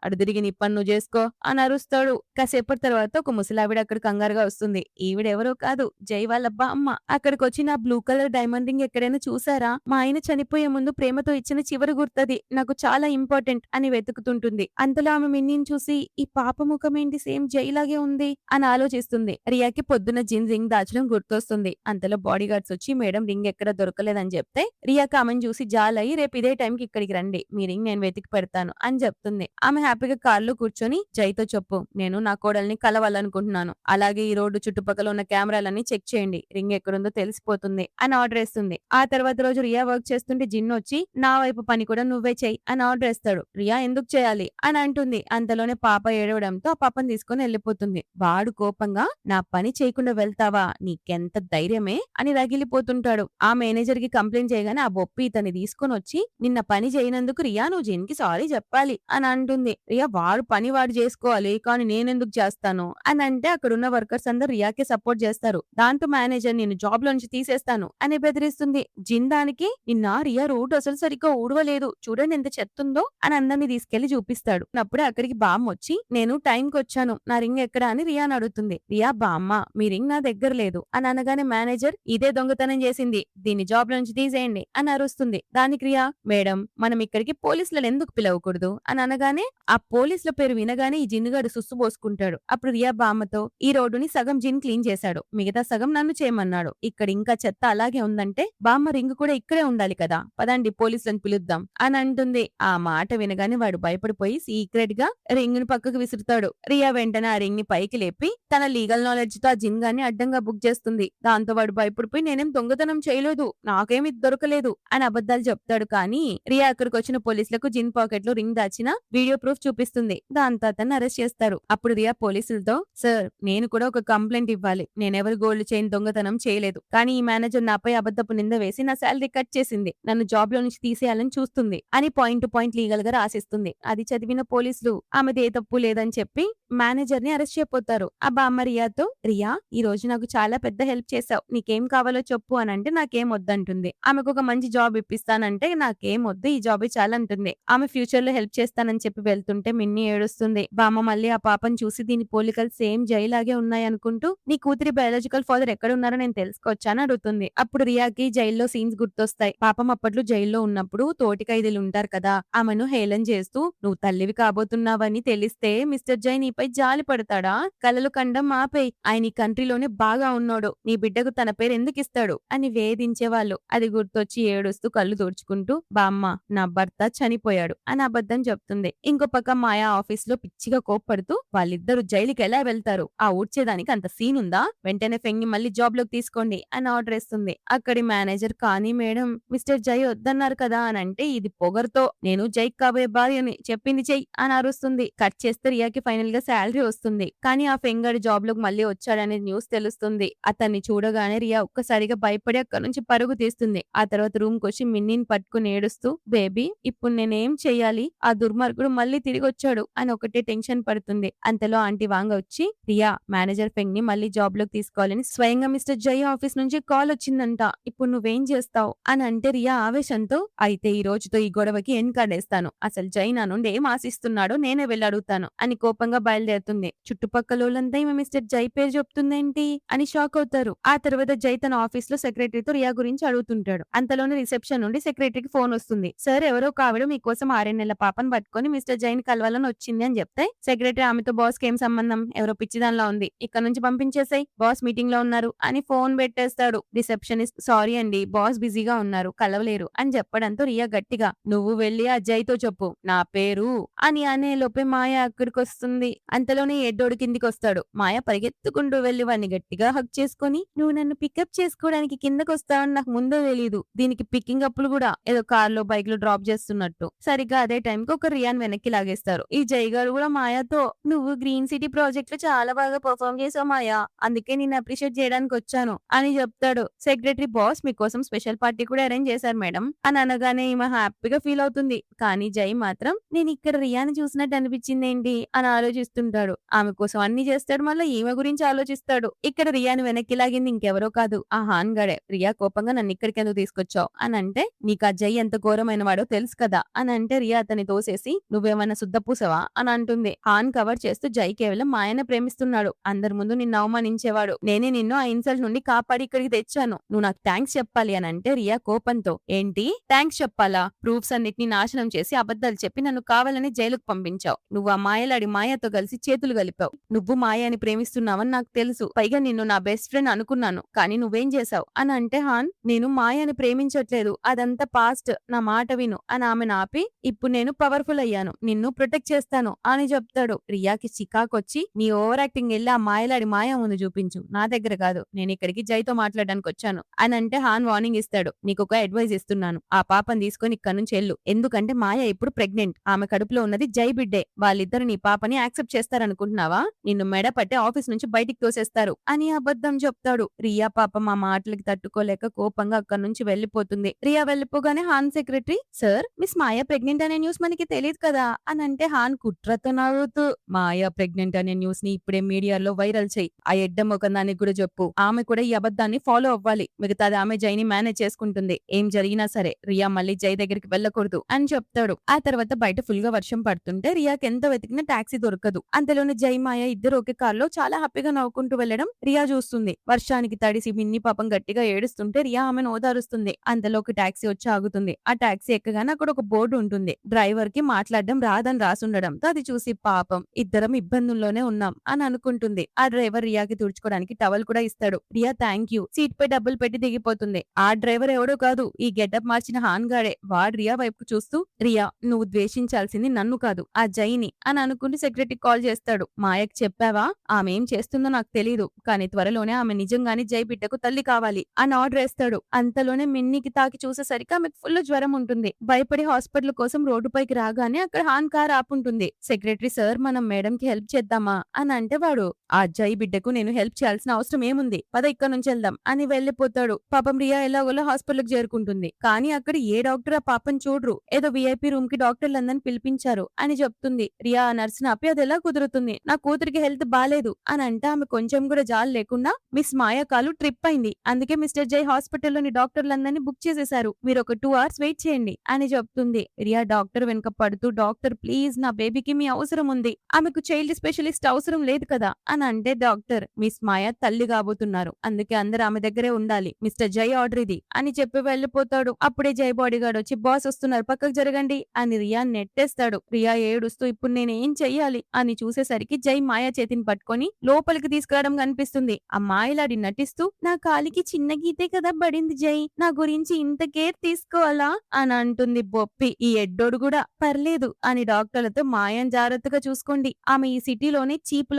అడు తిరిగి నీ పని నువ్వు చేసుకో అని అరుస్తాడు. కాసేపటి తర్వాత ఒక ముసలావిడ అక్కడ కంగారుగా వస్తుంది. ఈవిడెవరో కాదు, జై వాళ్ళ అమ్మ. అక్కడికి వచ్చి నా బ్లూ కలర్ డైమండ్ రింగ్ ఎక్కడైనా చూసారా? మా ఆయన చనిపోయే ముందు ప్రేమతో ఇచ్చిన చివరి గుర్తది, నాకు చాలా ఇంపార్టెంట్ అని వెతుకుతుంటుంది. అంతలో ఆమె మిన్నీని చూసి ఈ పాప ముఖం ఏంటి సేమ్ జైలాగే ఉంది అని ఆలోచిస్తుంది. రియాకి పొద్దున్న జిన్ రింగ్ దాచడం గుర్తొస్తుంది. అంతలో బాడీ గార్డ్స్ వచ్చి మేడం రింగ్ ఎక్కడ దొరకలేదని చెప్తే రియాకి ఆమెను చూసి జాలయ్యి రేపు ఇదే టైంకి ఇక్కడికి రండి, మీ రింగ్ నేను వెతికి పెడతాను అని చెప్తుంది. ఆమె హ్యాపీగా కార్లో కూర్చొని జైతో చెప్పు, నేను నా కోడల్ని కలవాలనుకుంటున్నాను. అలాగే ఈ రోడ్డు చుట్టుపక్కల ఉన్న కెమెరాలన్నీ చెక్ చేయండి, రింగ్ ఎక్కడుందో తెలిసిపోతుంది అని ఆర్డర్ వేస్తుంది. ఆ తర్వాత రోజు రియా వర్క్ చేస్తుంటే జిన్ వచ్చి నా వైపు పని కూడా నువ్వే చెయ్యి అని ఆర్డర్ వేస్తాడు. రియా ఎందుకు చేయాలి అని అంటుంది. అంతలోనే పాప ఏడవడంతో ఆ పాపని తీసుకుని వెళ్లిపోతుంది. వాడు కోపంగా నా పని చేయకుండా వెళ్తావా, నీకెంత ధైర్యమే అని రగిలిపోతుంటాడు. ఆ మేనేజర్ కి కంప్లైంట్ చేయగానే ఆ బొప్పి ఇతన్ని తీసుకుని వచ్చి నిన్న పని చేయనందుకు రియా నువ్వు జిన్ కి సారీ చెప్పాలి అని అంటుంది. రియా వాడు పని వాడు చేసుకోవాలి కానీ నేనెందుకు చేస్తాను అని అంటే అక్కడున్న వర్కర్స్ అందరు రియాకే సపోర్ట్ చేస్తారు. దాంతో మేనేజర్ నేను జాబ్ లో నుంచి తీసేస్తాను అని బెదిరిస్తుంది. జిన్ దానికి నిన్న రియా రోడ్డు అసలు సరిగ్గా ఊడవలేదు, చూడండి ఎంత చెత్తుందో అని అందరిని తీసుకెళ్లి చూపిస్తాడు. అప్పుడే అక్కడికి బామ్మ వచ్చి నేను టైంకి వచ్చాను, నా రింగ్ ఎక్కడ అని రియాని అడుగుతుంది. రియా బామ్మ మీ రింగ్ నా దగ్గర లేదు అని అనగానే మేనేజర్ ఇదే దొంగతనం చేసింది, దీన్ని జాబ్ నుంచి తీసేయండి అని అరుస్తుంది. దానికి రియా మేడం మనం ఇక్కడికి పోలీసులను ఎందుకు పిలవకూడదు అని అనగానే ఆ పోలీసుల పేరు వినగానే ఈ జిన్నుగాడు సుస్సు పోసుకుంటాడు. అప్పుడు రియా బామ్మతో ఈ రోడ్డుని సగం జిన్ క్లీన్ చేశాడు, మిగతా సగం నన్ను చేయమన్నాడు. ఇక్కడ ఇంకా చెత్త అలాగే ఉందంటే బామ్మ రింగ్ కూడా ఇక్కడే ఉండాలి కదా, పదండి పోలీసులను పిలుద్దాం అని అంటుంది. ఆ మాట వినగానే వాడు భయపడిపోయి సీక్రెట్ గా రింగ్ ను పక్కకు విసురుతాడు. రియా వెంటనే ఆ రింగ్ ని పైకి లేపి తన లీగల్ నాలెడ్జ్ తో ఆ జిన్ గాన్ని అడ్డంగా బుక్ చేస్తుంది. దాంతో వాడు భయపడిపోయి నేనేం దొంగతనం చేయలేదు, నాకేమి దొరకలేదు అని అబద్ధాలు చెప్తాడు. కానీ రియా అక్కడికి వచ్చిన పోలీసులకు జిన్ పాకెట్ లో రింగ్ దాచిన వీడియో ప్రూఫ్ చూపిస్తుంది. దాంతో అతన్ని అరెస్ట్ చేస్తారు. అప్పుడు రియా పోలీసులతో సార్ నేను కూడా ఒక కంప్లైంట్ ఇవ్వాలి, నేనెవరు గోల్డ్ చైన్ దొంగతనం చేయలేదు, కానీ ఈ మేనేజర్ నాపై అబద్ధపు నింద వేసి నా శాలరీ కట్ చేసింది, నన్ను జాబ్ లో నుంచి తీసేయాలని చూస్తుంది అని పాయింట్ టు పాయింట్ లీగల్ గా రాసిస్తుంది. అది చదివిన పోలీసులు ఆమెది ఏ తప్పు లేదని చెప్పి మేనేజర్ ని అరెస్ట్ చేయపోతారు. ఆ బామ్మ రియాతో రియా ఈ రోజు నాకు చాలా పెద్ద హెల్ప్ చేసావు, నీకేం కావాలో చెప్పు అని అంటే నాకేం వద్దంటుంది. ఆమెకు ఒక మంచి జాబ్ ఇప్పిస్తానంటే నాకేం వద్దు ఈ జాబ్ చాలా అంటుంది. ఆమె ఫ్యూచర్ లో హెల్ప్ చేస్తానని చెప్పి వెళ్తుంటే మిన్ని ఏడుస్తుంది. బామ్మ మళ్ళీ ఆ పాపను చూసి దీని పోలికలు సేమ్ జైలాగే ఉన్నాయి అనుకుంటూ నీ కూతురి బయాలజికల్ ఫాదర్ ఎక్కడున్నారో నేను తెలుసుకోవచ్చా అని అడుగుతుంది. అప్పుడు రియాకి జైల్లో సీన్స్ గుర్తొస్తాయి. పాపం అప్పట్లో జైల్లో ఉన్నప్పుడు తోటి ఖైదీలు ఉంటారు కదా, ఆమెను హేళన చేస్తూ నువ్వు తల్లివి కాబోతున్నావని తెలిస్తే మిస్టర్ జై నీపై జాలి పడతాడా, కలలు కండం ఆపేయ్, ఆయన ఈ కంట్రీలోనే బాగా ఉన్నాడు, నీ బిడ్డకు తన పేరు ఎందుకు ఇస్తాడు అని వేధించేవాళ్ళు. అది గుర్తొచ్చి ఏడుస్తూ కళ్ళు తుడుచుకుంటూ బామ్మ నా భర్త చనిపోయాడు అని అబద్ధం చెప్తుంది. ఇంకో పక్క మాయా ఆఫీస్ లో పిచ్చిగా కోప్పడుతూ వాళ్ళిద్దరు జైలుకి ఎలా వెళ్తారు, ఆ ఊడ్చేదానికి అంత సీన్ ఉందా, వెంటనే ఫెంగి మళ్ళీ జాబ్ లోకి తీసుకోండి అని ఆర్డర్ ఇస్తుంది. అక్కడి మేనేజర్ కానీ మేడం మిస్టర్ జై వద్దన్నారు కదా అని అంటే ఇది పొగరుతో నేను జై కాబోయే భార్యని చెప్పింది చెయ్యి అని అరుస్తుంది. కట్ చేస్తే రియాకి ఫైనల్ గా శాలరీ వస్తుంది. కానీ ఆ ఫెంగడి జాబ్ లోకి మళ్ళీ వచ్చాడనే న్యూస్ తెలుస్తుంది. అతన్ని చూడగానే రియా ఒక్కసారిగా భయపడి అక్కడి నుంచి పరుగు తీస్తుంది. ఆ తర్వాత రూమ్ కి వచ్చి మిన్నీని పట్టుకుని ఏడుస్తూ బేబీ ఇప్పుడు నేనేం చెయ్యాలి, ఆ దుర్మార్గుడు మళ్ళీ తిరిగి వచ్చాడు అని ఒకటే టెన్షన్ పడుతుంది. అంతలో ఆంటీ వాంగ వచ్చి రియా మేనేజర్ ఫెంగ్ ని మళ్ళీ జాబ్ లోకి తీసుకోవాలని స్వయంగా మిస్టర్ జై ఆఫీస్ నుంచి కాల్ వచ్చిందంట, ఇప్పుడు నువ్వేం చేస్తావు అని అంటే రియా ఆవేశంతో అయితే ఈ రోజుతో ఈ గొడవకి ఎండ్ కార్డ్ వేస్తాను, అసలు జై నా నుండి ఏం ఆశిస్తున్నాడో నేనే వెళ్ళి అడుగుతాను అని కోపంగా బయలుదేరుతుంది. చుట్టుపక్కల వాళ్ళంతా ఈమె మిస్టర్ జై పేరు చెప్తుందేంటి అని షాక్ అవుతారు. ఆ తర్వాత జై తన ఆఫీస్ లో సెక్రటరీతో రియా గురించి అడుగుతుంటాడు. అంతలోనే రిసెప్షన్ నుండి సెక్రటరీకి ఫోన్ వస్తుంది. సార్ ఎవరో ఒక ఆవిడ మీకోసం 6 నెలల పాపను పట్టుకొని మిస్టర్ జైన్ కలవాలని వచ్చింది అని చెప్తే సెక్రటరీ ఆమెతో బాస్ కి ఏం సంబంధం, ఎవరో పిచ్చిదానిలా ఉంది, ఇక్కడ నుంచి పంపించేసాయి, బాస్ మీటింగ్ లో ఉన్నారు అని ఫోన్ పెట్టేస్తాడు. రిసెప్షనిస్ట్ సారీ అండి బాస్ బిజీగా ఉన్నారు కలవలేరు అని చెప్పడంతో రియా గట్టిగా నువ్వు వెళ్ళి ఆ జైతో చెప్పు నా పేరు అని అనే లోపే మాయ అక్కడికి వస్తుంది. అంతలోనే ఎడ్డోడు కిందికి వస్తాడు. మాయ పరిగెత్తుకుంటూ వెళ్లి వాడిని గట్టిగా హక్ చేసుకుని నువ్వు నన్ను పికప్ చేసుకోవడానికి కిందకు వస్తావని నాకు ముందే తెలీదు, దీనికి పికింగ్ అప్పులు కూడా ఏదో కార్ లో బైక్ లో డ్రాప్ చేస్తున్నట్టు. సరిగ్గా అదే టైం కి ఒక రియాన్ వెనక్కి లాగేస్తారు. ఈ జై గారు కూడా మాయాతో నువ్వు గ్రీన్ సిటీ ప్రాజెక్ట్ లో చాలా బాగా పర్ఫార్మ్ చేసావు మాయా, అందుకే నేను అప్రిషియేట్ చేయడానికి వచ్చాను అని చెప్తాడు. చెప్తాడు. సెక్రటరీ బాస్ మీకోసం స్పెషల్ పార్టీ కూడా అరేంజ్ చేశారు మేడం అని అనగానే ఈమె హ్యాపీగా ఫీల్ అవుతుంది. కానీ జై మాత్రం నేను ఇక్కడ రియాని చూసినట్టు అనిపించిందేంటి అని ఆలోచిస్తుంటాడు. ఆమె కోసం అన్ని చేస్తాడు, మళ్ళీ ఈమె గురించి ఆలోచిస్తాడు. ఇక్కడ రియాని వెనక్కి లాగింది ఇంకెవరో కాదు, ఆ హాన్ గడే. రియా కోపంగా నన్ను ఇక్కడికి ఎందుకు తీసుకొచ్చావు అని అంటే, నీకు ఆ జై ఎంత ఘోరమైన వాడో తెలుసు కదా అని అంటే, రియా అతన్ని తోసేసి నువ్వేమన్నా శుద్ధపూసవా అని అంటుంది. హాన్ కవర్ చేస్తూ జై కేవలం మాయనే ప్రేమిస్తున్నాడు, అందరి ముందు నిన్ను అవమానించేవాడు, నేనే నిన్ను ఆ ఇన్సల్ట్ నుండి కాపాడి ఇక్కడికి తెచ్చాను, నువ్వు నాకు థ్యాంక్స్ చెప్పాలి అని అంటే, రియా కోపంతో ఏంటి థ్యాంక్స్ చెప్పాలా, ప్రూఫ్స్ అన్నిటిని నాశనం చేసి అబద్ధాలు చెప్పి నన్ను కావాలని జైలుకు పంపించావు, నువ్వు ఆ మాయలాడి మాయతో కలిసి చేతులు కలిపావు, నువ్వు మాయని ప్రేమిస్తున్నావని నాకు తెలుసు, పైగా నిన్ను నా బెస్ట్ ఫ్రెండ్ అనుకున్నాను, కానీ నువ్వేం చేశావు అని అంటే, హాన్ నేను మాయని ప్రేమించట్లేదు, అదంతా పాస్ట్, నా మాట విను అని ఆమెను ఆపి, ఇప్పుడు నేను పవర్ఫుల్ అయ్యాను, నిన్ను ప్రొటెక్ట్ చేస్తాను అని చెప్తాడు. రియాకి చికాకొచ్చి నీ ఓవర్ యాక్టింగ్ వెళ్ళి ఆ మాయలాడి మాయ ముందు చూపించు, నా దగ్గర కాదు, నేను ఇక్కడికి జైతో మాట్లాడడానికి వచ్చాను అని అంటే, హాన్ వార్నింగ్ ఇస్తాడు. నీకు ఒక అడ్వైస్ ఇస్తున్నాను, ఆ పాపని తీసుకొని ఇక్కడ నుంచి వెళ్ళు, ఎందుకంటే మాయ ఇప్పుడు ప్రెగ్నెంట్, ఆమె కడుపులో ఉన్నది జై బిడ్డే, వాళ్ళిద్దరు నీ పాపని యాక్సెప్ట్ చేస్తారనుకుంటున్నావా, నిన్ను మెడ పట్టి ఆఫీస్ నుంచి బయటికి తోసేస్తారు అని అబద్ధం చెప్తాడు. రియా పాపం ఆ మాటలకి తట్టుకోలేక కోపంగా అక్కడి నుంచి వెళ్లిపోతుంది. రియా వెళ్లిపోగానే హాన్ సెక్రటరీ, సార్ మిస్ మాయ ప్రెగ్నెంట్ అనే న్యూస్ మనకి తెలియదు కదా అని అంటే, హాన్ కుట్రతో నవ్వుతూ, మాయ ప్రెగ్నెంట్ అనే న్యూస్ ని ఇప్పుడే మీడియాలో వైరల్ చేయి, ఆ ఎడ్డం ఒక దానికి కూడా చెప్పు, ఆమె కూడా ఈ అబద్ధాన్ని ఫాలో అవ్వాలి, మిగతాది ఆమె జైని మేనేజ్ చేసుకుంటుంది, ఏం జరిగినా సరే రియా మళ్ళీ జై దగ్గరికి వెళ్ళకూడదు అని చెప్తాడు. ఆ తర్వాత బయట ఫుల్ గా వర్షం పడుతుంటే రియాకి ఎంత వెతికినా టాక్సీ దొరకదు. అంతలోనే జై మాయ ఇద్దరు ఒకే కార్లో చాలా హ్యాపీగా నవ్వుకుంటూ వెళ్లడం రియా చూస్తుంది. వర్షానికి తడిసి మిన్ని పాపం గట్టిగా ఏడుస్తుంటే రియా ఆమెను ఓదారుస్తుంది. అంతలో ఒక టాక్సీ వచ్చి ఆగుతుంది. ఆ టాక్సీ ఎక్కగానే అక్కడ ఒక బోర్డు ఉంటుంది, డ్రైవర్ కి మాట్లాడడం రాదని రాసుండడంతో అది చూసి పాపం ఇద్దరం ఇబ్బందుల్లోనే ఉన్నాం అని అనుకుంటుంది. ఆ డ్రైవర్ రియాకి తుడుచుకోవడానికి టవల్ కూడా ఇస్తాడు. రియా థ్యాంక్ యూ సీట్ పై డబ్బులు పెట్టి దిగిపోతుంది. ఆ డ్రైవర్ ఎవడో కాదు, ఈ గెటప్ మార్చిన హాన్ గాడే. వాడు రియా వైపు చూస్తూ, రియా నువ్వు ద్వేషించాల్సింది నన్ను కాదు ఆ జైని అని అనుకుంటూ సెక్రటరీ కాల్ చేస్తాడు. మాయకు చెప్పావా, ఆమె ఏం చేస్తుందో నాకు తెలీదు, కానీ త్వరలోనే ఆమె నిజంగానే జై బిడ్డకు తల్లి కావాలి అని ఆర్డర్ వేస్తాడు. అంతలోనే మిన్నీకి తాకి చూసేసరికి ఆమెకు ఫుల్ జ్వరం ఉంటుంది. భయపడి హాస్పిటల్ కోసం రోడ్డుపైకి రాగానే అక్కడ హాన్ కార్ ఆపుంటుంది. సెక్రటరీ, సార్ మనం మేడం కి హెల్ప్ చేద్దామా అని అంటే, వాడు ఆ జై బిడ్డకు నేను హెల్ప్ చేయాల్సిన అవసరం ఏముంది, పద ఇక్కడ నుంచి వెళ్దాం అని వెళ్లిపోతాడు. పాపం రియా ఎలాగోలా హాస్పిటల్ కి చేరుకుంటుంది. కానీ అక్కడ ఏ డాక్టర్ ఆ పాపను చూడరు, ఏదో విఐపి రూమ్ కి డాక్టర్లందరినీ పిలిపించారు అని చెప్తుంది. రియా ఆ నర్స్ ఆపి, అది ఎలా కుదురుతుంది, నా కూతురికి హెల్త్ బాలేదు అని అంటే, ఆమె కొంచెం కూడా జాలి లేకుండా, మిస్ మాయా కాలు ట్రిప్ అయింది, అందుకే మిస్టర్ జై హాస్పిటల్లోని డాక్టర్లందరినీ బుక్ చేసేశారు, మీరు ఒక 2 hours వెయిట్ చేయండి అని చెప్తుంది. రియా డాక్టర్ వెనుక పడుతూ, డాక్టర్ ప్లీజ్ నా బేబీకి మీ అవసరం ఉంది, ఆమెకు చైల్డ్ స్పెషలిస్ట్ అవసరం లేదు కదా అని అంటే, డాక్టర్ మిస్ మాయా తల్లి కాబోతున్నారు, అందుకే అందరు ఆమె దగ్గరే ఉండాలి, మిస్టర్ జై ఆర్డర్ ఇది అని చెప్పి వెళ్లిపోతాడు. అప్పుడే జై బాడీగార్డ్ వచ్చి, బాస్ వస్తున్నారు పక్కకు జరగండి అని రియా నెట్టేస్తాడు. రియా ఏడుస్తూ ఇప్పుడు నేనేం చెయ్యాలి అని చూసేసరికి జై మాయా చేతిని పట్టుకొని లోపలికి తీసుకురావడం కనిపిస్తుంది. ఆ మాయలాడి నటిస్తూ, నా కాలికి చిన్న గీతే కదా పడింది జై, నా గురించి ఇంత కేర్ తీసుకోవాలా అని అంటుంది. బొప్పి ఈ ఎడ్డోడు కూడా పర్లేదు అని డాక్టర్లతో, మాయని జాగ్రత్తగా చూసుకోండి, ఆమె ఈ సిటీలోనే చీఫ్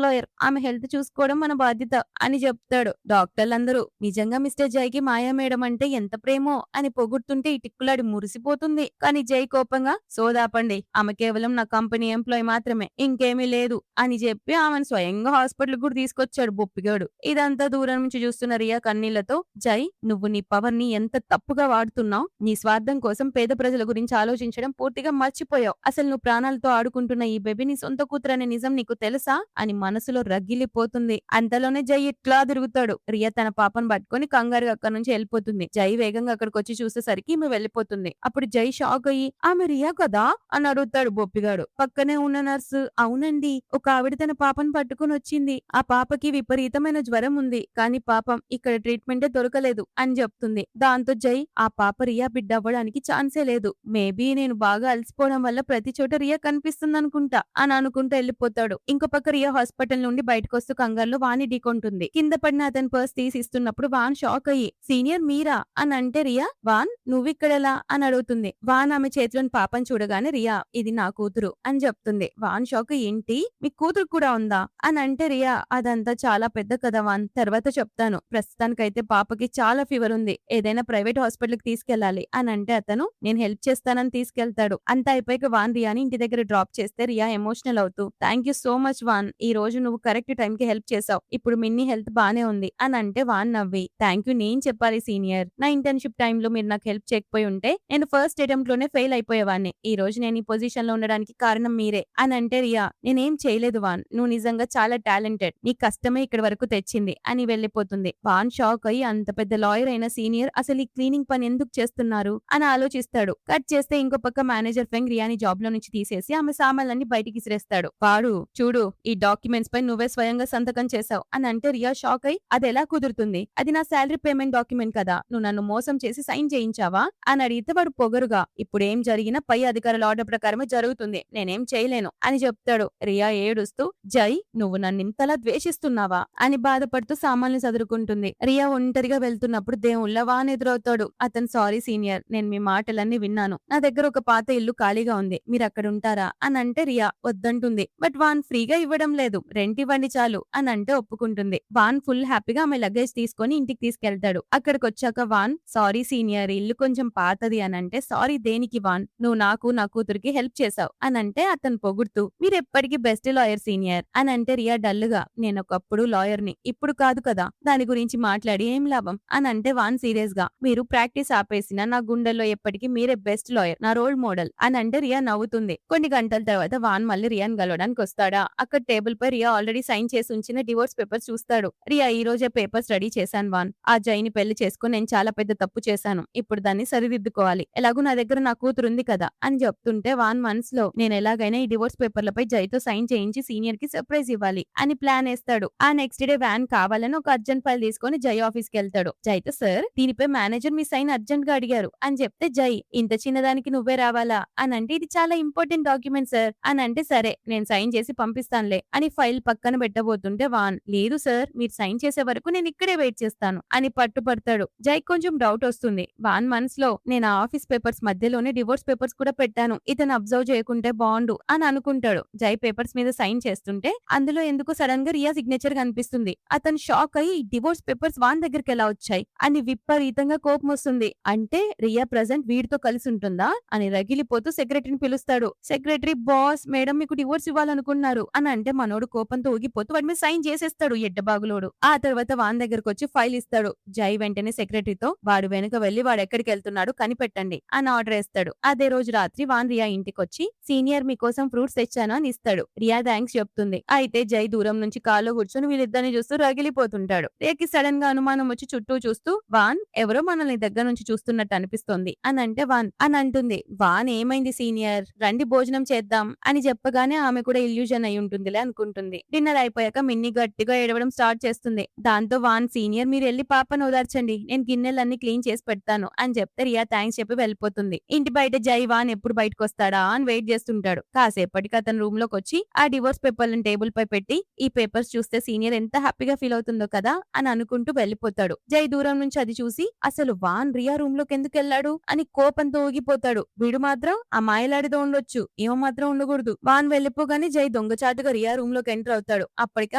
లాయర్, ఆమె హెల్త్ చూసుకోవడం మన బాధ్యత అని చెప్తాడు. డాక్టర్లందరూ నిజంగా మిస్టర్ జైకి మాయా మేడం అంటే ఎంత ప్రేమో అని పొగుడుతుంటే ఈ టిక్కులాడి మురిసిపోతుంది. కానీ జై కోపంగా, సోదాపండి, ఆమె కేవలం నా కంపెనీ ఎంప్లాయ్ మాత్రమే, ఇంకేమీ లేదు అని చెప్పి ఆమెను స్వయంగా హాస్పిటల్ కూడా తీసుకొచ్చాడు బొప్పిగాడు. ఇదంతా దూరం నుంచి చూస్తున్న రియా కన్నీళ్లతో, జై నువ్వు నీ పవర్ ని ఎంత తప్పుగా వాడుతున్నావు, నీ స్వార్థం కోసం పేద ప్రజల గురించి ఆలోచించడం పూర్తిగా మర్చిపోయావు, అసలు నువ్వు ప్రాణాలతో ఆడుకుంటున్న ఈ బేబీ నీ సొంత కూతురనే నిజం నీకు తెలుసా అని మనసులో రగిలిపోతుంది. అంతలోనే జై ఇట్లా తిరుగుతాడు. రియా తన పాపను పట్టుకొని కంగారుగా అక్కడి నుంచి వెళ్ళిపోతుంది. జై వేగంగా అక్కడికి వచ్చి చూసేసరికి ఈమె వెళ్ళిపోతుంది. అప్పుడు జై షాక్ అయ్యి, ఆమె రియా కదా అని అడుగుతాడు బొప్పిగాడు. పక్కనే ఉన్న నర్సు, అవునండి, ఒక ఆవిడ తన పాపను పట్టుకుని వచ్చింది, ఆ పాపకి విపరీతమైన జ్వరం ఉంది, కానీ పాపం ఇక్కడ ట్రీట్మెంటే దొరకలేదు అని చెప్తుంది. దాంతో జై, ఆ పాప రియా బిడ్డ అవ్వడానికి ఛాన్సే లేదు, మేబీ నేను బాగా అలసిపోవడం వల్ల ప్రతి చోట రియా కనిపిస్తుంది అనుకుంటా అని అనుకుంటూ వెళ్ళిపోతాడు. ఇంకో పక్క రియా హాస్పిటల్ నుండి బయటకు వస్తూ కంగారులో వాణి ఢీకొంటుంది. కింద పడిన అతని పర్స్ తీసి ఇస్తున్నప్పుడు వాన్ షాక్ అయ్యి, సీనియర్ మీరా అని అంటే, రియా వాన్ నువ్విక్కడెలా అని అడుగుతుంది. వాన్ ఆమె చేతిలోని పాపని చూడగానే, రియా ఇది నా కూతురు అని చెప్తుంది. వాన్ షాక్, ఏంటి మీ కూతురు కూడా ఉందా అని అంటే, రియా అదంతా చాలా పెద్ద కథ వాన్, తర్వాత చెప్తాను, ప్రస్తుతానికైతే పాపకి చాలా ఫీవర్ ఉంది, ఏదైనా ప్రైవేట్ హాస్పిటల్ కి తీసుకెళ్లాలి అని అంటే, అతను నేను హెల్ప్ చేస్తానని తీసుకెళ్తాడు. అంతా అయిపోయాక వాన్ రియాని ఇంటి దగ్గర డ్రాప్ చేస్తే రియా ఎమోషనల్ అవుతూ, థ్యాంక్ యూ సో మచ్ వాన్, ఈ రోజు నువ్వు కరెక్ట్ టైం కి హెల్ప్ చేసావు, ఇప్పుడు మిన్నీ హెల్త్ బానే బానే ఉంది అని అంటే వాన్ నవ్వి, థ్యాంక్ యూ నేను చెప్పాలి సీనియర్. నా ఇంటర్న్‌షిప్ టైమ్‌లో మీరు నాకు హెల్ప్ చేయకపోయి ఉంటే నేను ఫస్ట్ అటెంప్ట్ లోనే ఫెయిల్ అయిపోయేవాడిని. ఈ రోజు నేను ఈ పొజిషన్ లో ఉండడానికి కారణం మీరే అని అంటే రియా, నేనేం చేయలేదు వాన్. నువ్వు నిజంగా చాలా టాలెంటెడ్. నీ కష్టమే ఇక్కడి వరకు తెచ్చింది అని వెళ్ళిపోతుంది. వాన్ షాక్ అయ్యి అంత పెద్ద లాయర్ అయిన సీనియర్ అసలు ఈ క్లీనింగ్ పని ఎందుకు చేస్తున్నారు అని ఆలోచిస్తాడు. కట్ చేస్తే ఇంకో పక్క మేనేజర్ ఫెంగ్ రియాని జాబ్ లో నుంచి తీసేసి ఆమె సామాన్లన్నీ బయటికి విసిరేస్తాడు. వాడు చూడు ఈ డాక్యుమెంట్స్ పై నువ్వే స్వయంగా సంతకం చేశావు అని అంటే రియా షాక్ అయి అది ఎలా కుదురుతుంది? అది నా శాలరీ పేమెంట్ డాక్యుమెంట్ కదా, నువ్వు నన్ను మోసం చేసి సైన్ చేయించావా అని అడిగితే వాడు పొగరుగా, ఇప్పుడు ఏం జరిగినా పై అధికారుల ఆర్డర్ ప్రకారమే జరుగుతుంది, నేనేం చేయలేను అని చెప్తాడు. రియా ఏడుస్తూ, జై నువ్వు నన్ను ఇంతలా ద్వేషిస్తున్నావా అని బాధపడుతూ సామాన్లు చదురుకుంటుంది. రియా ఒంటరిగా వెళ్తున్నప్పుడు దేవుళ్ళ వాన్ ఎదురవుతాడు. అతను సారీ సీనియర్, నేను మీ మాటలన్నీ విన్నాను. నా దగ్గర ఒక పాత ఇల్లు ఖాళీగా ఉంది, మీరు అక్కడ ఉంటారా అని అంటే రియా వద్దంటుంది. బట్ వాన్ ఫ్రీగా ఇవ్వడం లేదు, రెంట్ ఇవ్వండి చాలు అని అంటే ఒప్పుకుంటుంది. వాన్ ఫుల్ హ్యాపీగా ఆమె లగేజ్ తీసుకొని ఇంటికి తీసుకెళ్తాడు. అక్కడికి వచ్చాక వాన్, సారీ సీనియర్ ఇల్లు కొంచెం పాతది అని అంటే, సారీ దేనికి వాన్, నువ్వు నాకు నా కూతురికి హెల్ప్ చేసావు అని అంటే అతను పొగుడుతూ, మీరు ఎప్పటికీ బెస్ట్ లాయర్ సీనియర్ అని అంటే రియా డల్లుగా, నేను ఒకప్పుడు లాయర్ ని, ఇప్పుడు కాదు కదా, దాని గురించి మాట్లాడి ఏం లాభం అని అంటే వాన్ సీరియస్ గా, మీరు ప్రాక్టీస్ ఆపేసిన నా గుండెల్లో ఎప్పటికీ మీరే బెస్ట్ లాయర్, నా రోల్ మోడల్ అని అంటే రియా నవ్వుతుంది. కొన్ని గంటల తర్వాత వాన్ మళ్ళీ రియాన్ కలవడానికి వస్తాడా. అక్కడ టేబుల్ పై రియా ఆల్రెడీ సైన్ చేసి ఉంచిన డివోర్స్ పేపర్స్ చూస్తాడు. రియా, ఈ రోజే పేపర్స్ రెడీ చేశాను వాన్, ఆ జైని పెళ్లి చేసుకుని నేను చాలా పెద్ద తప్పు చేశాను, ఇప్పుడు దాన్ని సరిదిద్దుకోవాలి, ఎలాగూ నా దగ్గర నా కూతురు ఉంది కదా అని చెప్తుంటే వాన్ మనసులో, నేను ఎలాగైనా ఈ డివోర్స్ పేపర్లపై జైతో సైన్ చేయించి సీనియర్ కి సర్ప్రైజ్ ఇవ్వాలి అని ప్లాన్ వేస్తాడు. ఆ నెక్స్ట్ డే వ్యాన్ కావాలని ఒక అర్జెంట్ ఫైల్ తీసుకొని జై ఆఫీస్ కి వెళ్తాడు. జైతో, సార్ దీనిపై మేనేజర్ మీ సైన్ అర్జెంట్ గా అడిగారు అని చెప్తే జై, ఇంత చిన్నదానికి నువ్వే రావాలా అని అంటే, ఇది చాలా ఇంపార్టెంట్ డాక్యుమెంట్ సార్ అని అంటే, సరే నేను సైన్ చేసి పంపిస్తానులే అని ఫైల్ పక్కన పెట్టబోతుంటే వాన్, లేదు సార్ మీరు సైన్ చేసే వరకు నేను ఇక్కడే వెయిట్ చేస్తాను అని పట్టుపడతాడు. జై కొంచెం డౌట్ వస్తుంది. వాన్ మనసులో, నేను ఆ ఆఫీస్ పేపర్స్ మధ్యలోనే డివోర్స్ పేపర్స్ కూడా పెట్టాను, ఇతను అబ్జర్వ్ చేయకుంటే బాగుండు అని అనుకుంటాడు. జై పేపర్స్ మీద సైన్ చేస్తుంటే అందులో ఎందుకు సడన్ గా రియా సిగ్నేచర్ కనిపిస్తుంది. అతను షాక్ అయ్యి డివోర్స్ పేపర్స్ వాన్ దగ్గరికి ఎలా వచ్చాయి అని విపరీతంగా కోపం వస్తుంది. అంటే రియా ప్రెసెంట్ వీడితో కలిసి ఉంటుందా అని రగిలిపోతూ సెక్రటరీని పిలుస్తాడు. సెక్రటరీ, బాస్ మేడం మీకు డివోర్స్ ఇవ్వాలనుకున్నారు అని అంటే మనోడు కోపంతో ఊగిపోతూ వాడి మీద సైన్ చేసేస్తాడు ఎడ్డబాగులోడు. ఆ తర్వాత వాన్ దగ్గరకు వచ్చి ఫైల్ ఇస్తాడు. జై వెంటనే సెక్రటరీతో, వాడు వెనుక వెళ్లి వాడు ఎక్కడికి వెళ్తున్నాడు కనిపెట్టండి అని ఆర్డర్ వేస్తాడు. అదే రోజు రాత్రి వాన్ రియా ఇంటికి వచ్చి, సీనియర్ మీకోసం ఫ్రూట్స్ తెచ్చాను అని ఇస్తాడు. రియా థ్యాంక్స్ చెప్తుంది. అయితే జై దూరం నుంచి కాల్లో కూర్చొని వీళ్ళిద్దరిని చూస్తూ రగిలిపోతుంటాడు. రియాకి సడన్ గా అనుమానం వచ్చి చుట్టూ చూస్తూ, వాన్ ఎవరో మనల్ని దగ్గర నుంచి చూస్తున్నట్టు అనిపిస్తోంది అని అంటే వాన్ అని అంటుంది. వాన్, ఏమైంది సీనియర్, రండి భోజనం చేద్దాం అని చెప్పగానే ఆమె కూడా ఇల్యూజన్ అయి ఉంటుందిలే అనుకుంటుంది. డిన్నర్ అయిపోయాక మిన్ని గట్టిగా ఏడవడం స్టార్ట్ చేస్తుంది. దాంతో వాన్, సీనియర్ మీరు వెళ్లి పాపను ఓదార్చండి, నేను గిన్నెలన్నీ క్లీన్ చేసి పెడతాను అని చెప్తే రియా థ్యాంక్స్ చెప్పి వెళ్ళిపోతుంది. ఇంటి బయట జై వాన్ ఎప్పుడు బయటకు వస్తాడా అని వెయిట్ చేస్తుంటాడు. కాసేపటికి అతను రూమ్ లోకి వచ్చి ఆ డివోర్స్ పేపర్లను టేబుల్ పై పెట్టి, ఈ పేపర్స్ చూస్తే సీనియర్ ఎంత హ్యాపీగా ఫీల్ అవుతుందో కదా అని అనుకుంటూ వెళ్ళిపోతాడు. జై దూరం నుంచి అది చూసి, అసలు వాన్ రియా రూమ్ లోకి ఎందుకు వెళ్ళాడు అని కోపంతో ఊగిపోతాడు. వీడు మాత్రం ఆ మాయలాడితో ఉండొచ్చు, ఏమో మాత్రం ఉండకూడదు. వాన్ వెళ్ళిపోగానే జై దొంగచాటుగా రియా రూమ్ లోకి ఎంటర్ అవుతాడు. అప్పటికే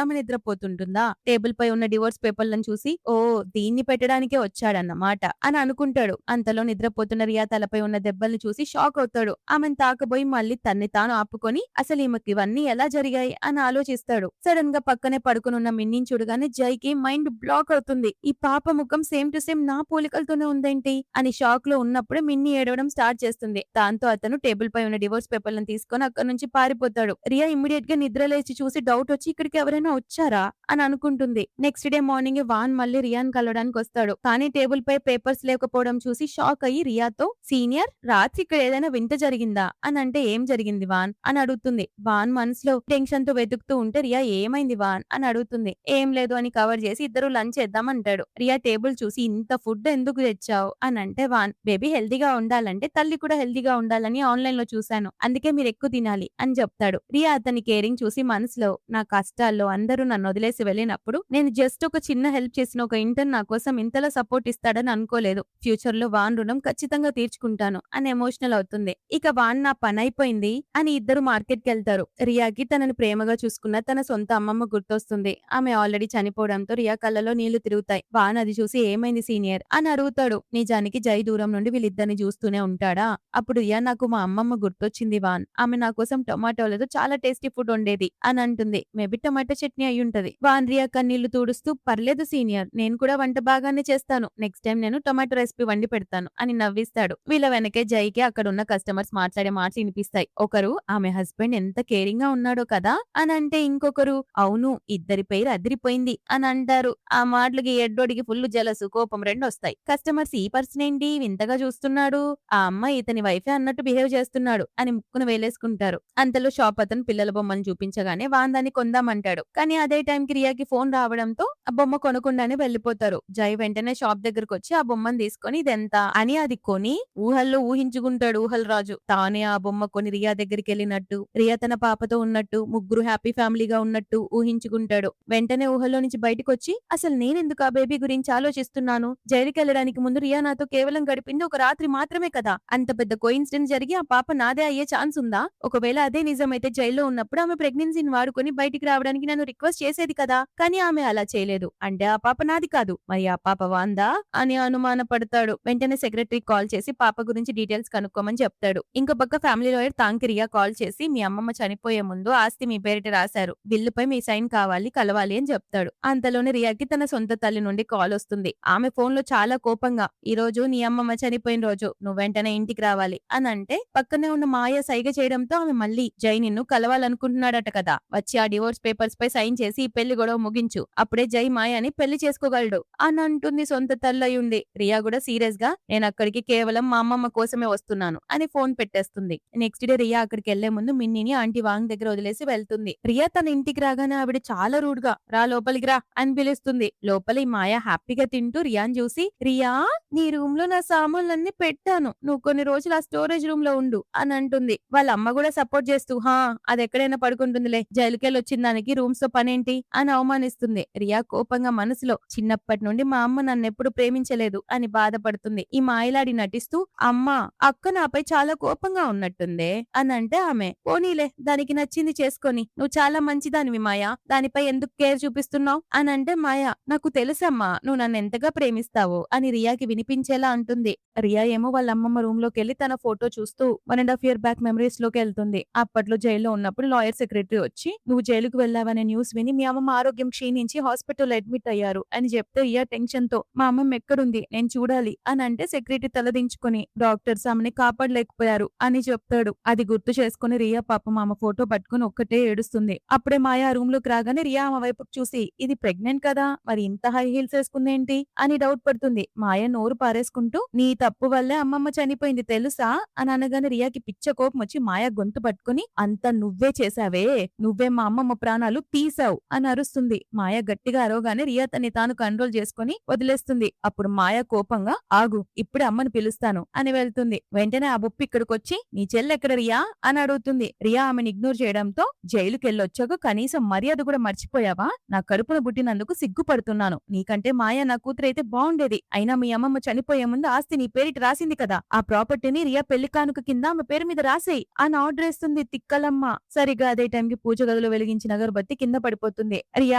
ఆమె నిద్రపోతుంటుందా. టేబుల్ పై ఉన్న డివోర్స్ పేపర్లను చూసి, ఓ దీన్ని పెట్టడానికే వచ్చాడన్నమాట అని అనుకుంటాడు. అంతలో నిద్రపోతున్న రియా తలపై ఉన్న దెబ్బల్ని చూసి షాక్ అవుతాడు. ఆమెను తాకబోయి మళ్ళీ తన్ని తాను ఆపుకొని, అసలు ఈమెకి ఇవన్నీ ఎలా జరిగాయి అని ఆలోచిస్తాడు. సడన్ గా పక్కనే పడుకునున్న మిన్నిని చూడగానే జైకి మైండ్ బ్లాక్ అవుతుంది. ఈ పాప ముఖం సేమ్ టు సేమ్ నా పోలికలతోనే ఉందేంటి అని షాక్ లో ఉన్నప్పుడే మిన్ని ఏడవడం స్టార్ట్ చేస్తుంది. దాంతో అతను టేబుల్ పై ఉన్న డివోర్స్ పేపర్లను తీసుకొని అక్కడి నుంచి పారిపోతాడు. రియా ఇమ్మీడియట్ గా నిద్ర లేచి చూసి డౌట్ వచ్చి ఇక్కడికి ఎవరైనా వచ్చారా అని అనుకుంటుంది. నెక్స్ట్ డే మార్నింగ్ వాన్ మళ్ళీ రియాన్ కలవడానికి వస్తాడు. కానీ టేబుల్ పై పేపర్స్ లేకపోవడం చూసి షాక్ అయ్యి రియాతో, సీనియర్ రాత్రి ఇక్కడ ఏదైనా వింత జరిగిందా అని అంటే, ఏం జరిగింది వాన్ అని అడుగుతుంది. వాన్ మనసులో టెన్షన్ తో వెతుకుతూ ఉంటే రియా, ఏమైంది వాన్ అని అడుగుతుంది. ఏం లేదు అని కవర్ చేసి ఇద్దరు లంచ్ చేద్దాం అంటాడు. రియా టేబుల్ చూసి, ఇంత ఫుడ్ ఎందుకు తెచ్చావు అని అంటే వాన్, బేబీ హెల్దీగా ఉండాలంటే తల్లి కూడా హెల్దీగా ఉండాలని ఆన్లైన్ లో చూశాను, అందుకే మీరు ఎక్కువ తినాలి అని చెప్తాడు. రియా అతని కేరింగ్ చూసి మనసులో, నా కష్టాల్లో అందరూ నన్ను వదిలేసి వెళ్ళినప్పుడు నేను జస్ట్ ఒక చిన్న హెల్ప్ చేసిన ఒక ఇంటర్న్ నా కోసం ఇంతలా సపోర్ట్ ఇస్తాడని అనుకోలేదు. ఫ్యూచర్ లో వాన్ రుణం ఖచ్చితంగా తీర్చుకుంటాను అని ఎమోషనల్ అవుతుంది. ఇక వాన్, నా పని అయిపోయింది అని ఇద్దరు మార్కెట్ కి వెళ్తారు. రియాకి తనని ప్రేమగా చూసుకున్న తన సొంత అమ్మమ్మ గుర్తొస్తుంది. ఆమె ఆల్రెడీ చనిపోవడంతో రియా కళ్ళలో నీళ్లు తిరుగుతాయి. వాన్ అది చూసి, ఏమైంది సీనియర్ అని అడుగుతాడు. నిజానికి జై దూరం నుండి వీళ్ళిద్దరిని చూస్తూనే ఉంటాడా. అప్పుడు రియా, నాకు మా అమ్మమ్మ గుర్తొచ్చింది వాన్, ఆమె నా కోసం టొమాటోలతో చాలా టేస్టీ ఫుడ్ వండేది అని అంటుంది. మేబీ టమాటో చట్నీ అయి ఉంటది. వాన్ రియా కన్నీళ్లు తుడుస్తూ "పర్లేదు సీనియర్, నేను కూడా వంట బాగానే చేస్తాను. నెక్స్ట్ టైం నేను టొమాటో రెసిపీ వండి పెడతాను" అని నవ్విస్తాడు. వీళ్ళ వెనకే జైకి అక్కడున్న కస్టమర్స్ మాట్లాడే మాటలు వినిపిస్తాయి. ఒకరు "ఆమె హస్బెండ్ ఎంత కేరింగ్ గా ఉన్నాడో కదా" అని అంటే ఇంకొకరు "అవును, ఇద్దరి పేరు అదిరిపోయింది" అని అంటారు. ఆ మాటలకి ఎడ్డోడికి ఫుల్ జలసు, కోపం రెండొస్తాయి. కస్టమర్స్ "ఈ పర్సన్ ఏంటి వింతగా చూస్తున్నాడు, ఆ అమ్మాయి ఇతని వైఫే అన్నట్టు బిహేవ్ చేస్తున్నాడు" అని ముక్కున వేలేసుకుంటారు. అంతలో షాప్ అతను పిల్లల బొమ్మను చూపించగానే దాన్ని కొందామంటాడు. కానీ అదే టైంకి రియాకి ఫోన్ రావడంతో ఆ బొమ్మ కొనకుండానే వెళ్లిపోతారు. జై వెంటనే షాప్ దగ్గరకొచ్చి ఆ బొమ్మను తీసుకొని ఇదెంత అని అది కొని ఊహల్లో ఊహించుకుంటాడు ఊహల రాజు. తానే ఆ బొమ్మ కొని రియా దగ్గరికెళ్ళినట్టు, రియా తన పాపతో ఉన్నట్టు, ముగ్గురు హ్యాపీ ఫ్యామిలీగా ఉన్నట్టు ఊహించుకుంటాడు. వెంటనే ఊహల్లో నుంచి బయటకొచ్చి అసలు నేనెందుకు ఆ బేబీ గురించి ఆలోచిస్తున్నాను, జైలుకెళ్ళడానికి ముందు రియా నాతో కేవలం గడిపింది ఒక రాత్రి మాత్రమే కదా, అంత పెద్ద కోయిన్సిడెన్స్ జరిగి ఆ పాప నాదే అయ్యే ఛాన్స్ ఉందా, ఒకవేళ అదే నిజమైతే జైల్లో ఉన్నప్పుడు ఆమె ప్రెగ్నెన్సీని వాడుకొని బయటికి రావడానికి నన్ను రిక్వెస్ట్ చేసేది కదా, కానీ ఆమె అలా చేయలేదు అంటే ఆ పాప నాది కాదు, మరి ఆ పాప వాందా అని అనుమాన పడతాడు. వెంటనే సెక్రటరీ కాల్ చేసి పాప గురించి డీటెయిల్స్ కనుక్కోమని చెప్తాడు. ఇంకో పక్క ఫ్యామిలీ లాయర్ తాంకి రియా కాల్ చేసి మీ అమ్మమ్మ చనిపోయే ముందు ఆస్తి మీ పేరిట రాశారు, బిల్లుపై మీ సైన్ కావాలి, కలవాలి అని చెప్తాడు. అంతలోనే రియాకి తన సొంత తల్లి నుండి కాల్ వస్తుంది. ఆమె ఫోన్ లో చాలా కోపంగా "ఈ రోజు నీ అమ్మమ్మ చనిపోయిన రోజు, నువ్వు వెంటనే ఇంటికి రావాలి" అని అంటే పక్కనే ఉన్న మాయ సైగ చేయడంతో ఆమె మళ్ళీ "జై నిన్ను కలవాలనుకుంటున్నాడట కదా, వచ్చి ఆ డివోర్స్ పేపర్స్ పై సైన్ చేసి ఈ పెళ్లి గొడవ ముగించు, అప్పుడే జై మాయని పెళ్లి చేసుకోగలడు" అని అంటుంది సొంత తల్లయుండి. రియా కూడా సీరియస్ గా "నేను అక్కడికి కేవలం మా అమ్మమ్మ కోసమే వస్తున్నాను" అని ఫోన్ పెట్టేస్తుంది. నెక్స్ట్ డే రియా అక్కడికి వెళ్లే ముందు మిన్నీని ఆంటీ వాంగ్ దగ్గర వదిలేసి వెళ్తుంది. రియా తన ఇంటికి రాగానే ఆవిడ చాలా రూడ్ గా "రా లోపలికి రా" అని పిలుస్తుంది. లోపల ఈ మాయ హ్యాపీగా తింటూ రియాని చూసి "రియా, నీ రూమ్ లో నా సామాన్లన్నీ పెట్టాను, నువ్వు కొన్ని రోజులు ఆ స్టోరేజ్ రూమ్ లో ఉండు" అని అంటుంది. వాళ్ళ అమ్మ కూడా సపోర్ట్ చేస్తూ "హా, అది ఎక్కడైనా పడుకుంటుందిలే, జైలుకెళ్ళి వచ్చిన దానికి రూమ్స్ తో పనేంటి" అని అవమానిస్తుంది. రియా కోపంగా మనసులో "చిన్నప్పటి నుండి మా అమ్మ నన్నెప్పుడు ప్రేమించలేదు" అని బాధపడుతుంది. ఈ మాయలాడి నటిస్తూ "అమ్మా, అక్క నాపై చాలా కోపంగా ఉన్నట్టుందే" అని అంటే ఆమె "పోనీలే, దానికి నచ్చింది చేసుకొని, నువ్వు చాలా మంచిదానివి మాయా, దానిపై ఎందుకు కేర్ చూపిస్తున్నావు" అని అంటే మాయ "నాకు తెలుసమ్మా, నువ్వు నన్ను ఎంతగా ప్రేమిస్తావో" అని రియాకి వినిపించేలా అంటుంది. రియా ఏమో వాళ్ళ అమ్మమ్మ రూమ్ లోకి వెళ్లి తన ఫోటో చూస్తూ 1.5 year బ్యాక్ మెమరీస్ లోకి వెళ్తుంది. అప్పట్లో జైల్లో ఉన్నప్పుడు లాయర్ సెక్రటరీ వచ్చి "నువ్వు జైలుకు వెళ్ళావనే న్యూస్ విని మీ అమ్మమ్మ ఆరోగ్యం క్షీణించి హాస్పిటల్లో అడ్మిట్ అయ్యారు" అని చెప్తే రియా టెన్షన్ తో "మా అమ్మమ్మ ఎక్కడుంది, నేను చూడాలి" అని అంటే సెక్రటరీ తలదించుకొని "డాక్టర్స్ ఆమెని కాపాడలేకపోయారు" అని చెప్తాడు. అది గుర్తు చేసుకుని రియా పాపం ఆమె ఫోటో పట్టుకుని ఒక్కటే ఏడుస్తుంది. అప్పుడే మాయా రూమ్ లోకి రాగానే రియా ఆమె వైపుకు చూసి "ఇది ప్రెగ్నెంట్ కదా, మరి ఇంత హై హీల్స్ వేసుకుందేంటి" అని డౌట్ పడుతుంది. మాయ నోరు పారేసుకుంటూ "నీ తప్పు వల్లే అమ్మమ్మ చనిపోయింది తెలుసా" అని అనగానే రియాకి పిచ్చ కోపం వచ్చి మాయ గొంతు పట్టుకుని "అంతా నువ్వే చేసావే, నువ్వే మా అమ్మమ్మ ప్రాణాలు తీసావు" అని అరుస్తుంది. మాయ గట్టిగా అరవగానే రియా తన్ని తాను కంట్రోల్ చేసుకుని వదిలేస్తుంది. అప్పుడు మాయ కోపంగా "ఆగు, ఇప్పుడే అమ్మని పిలుస్తాను" అని వెళ్తుంది. వెంటనే ఆ బుప్పి ఇక్కడికొచ్చి "నీ చెల్లెక్కడ రియా" అని అడుగుతుంది. రియా ఆమెను ఇగ్నోర్ చేయడంతో "జైలుకెళ్ళొచ్చాక కనీసం మర్యాద కూడా మర్చిపోయావా, నా కడుపున పుట్టినందుకు సిగ్గుపడుతున్నాను, నీకంటే మాయ నా కూతురైతే బాగుండేది, అయినా మీ అమ్మమ్మ చనిపోయే ముందు ఆస్తి నీ పేరిట రాసింది కదా, ఆ ప్రాపర్టీని రియా పెళ్లి కానుక కింద ఆమె పేరు మీద రాసేయి" అని ఆర్డర్ వేస్తుంది తిక్కలమ్మ. సరిగా అదే టైంకి పూజ గదిలో వెలిగించిన అగరబత్తి కింద పడిపోతుంది. రియా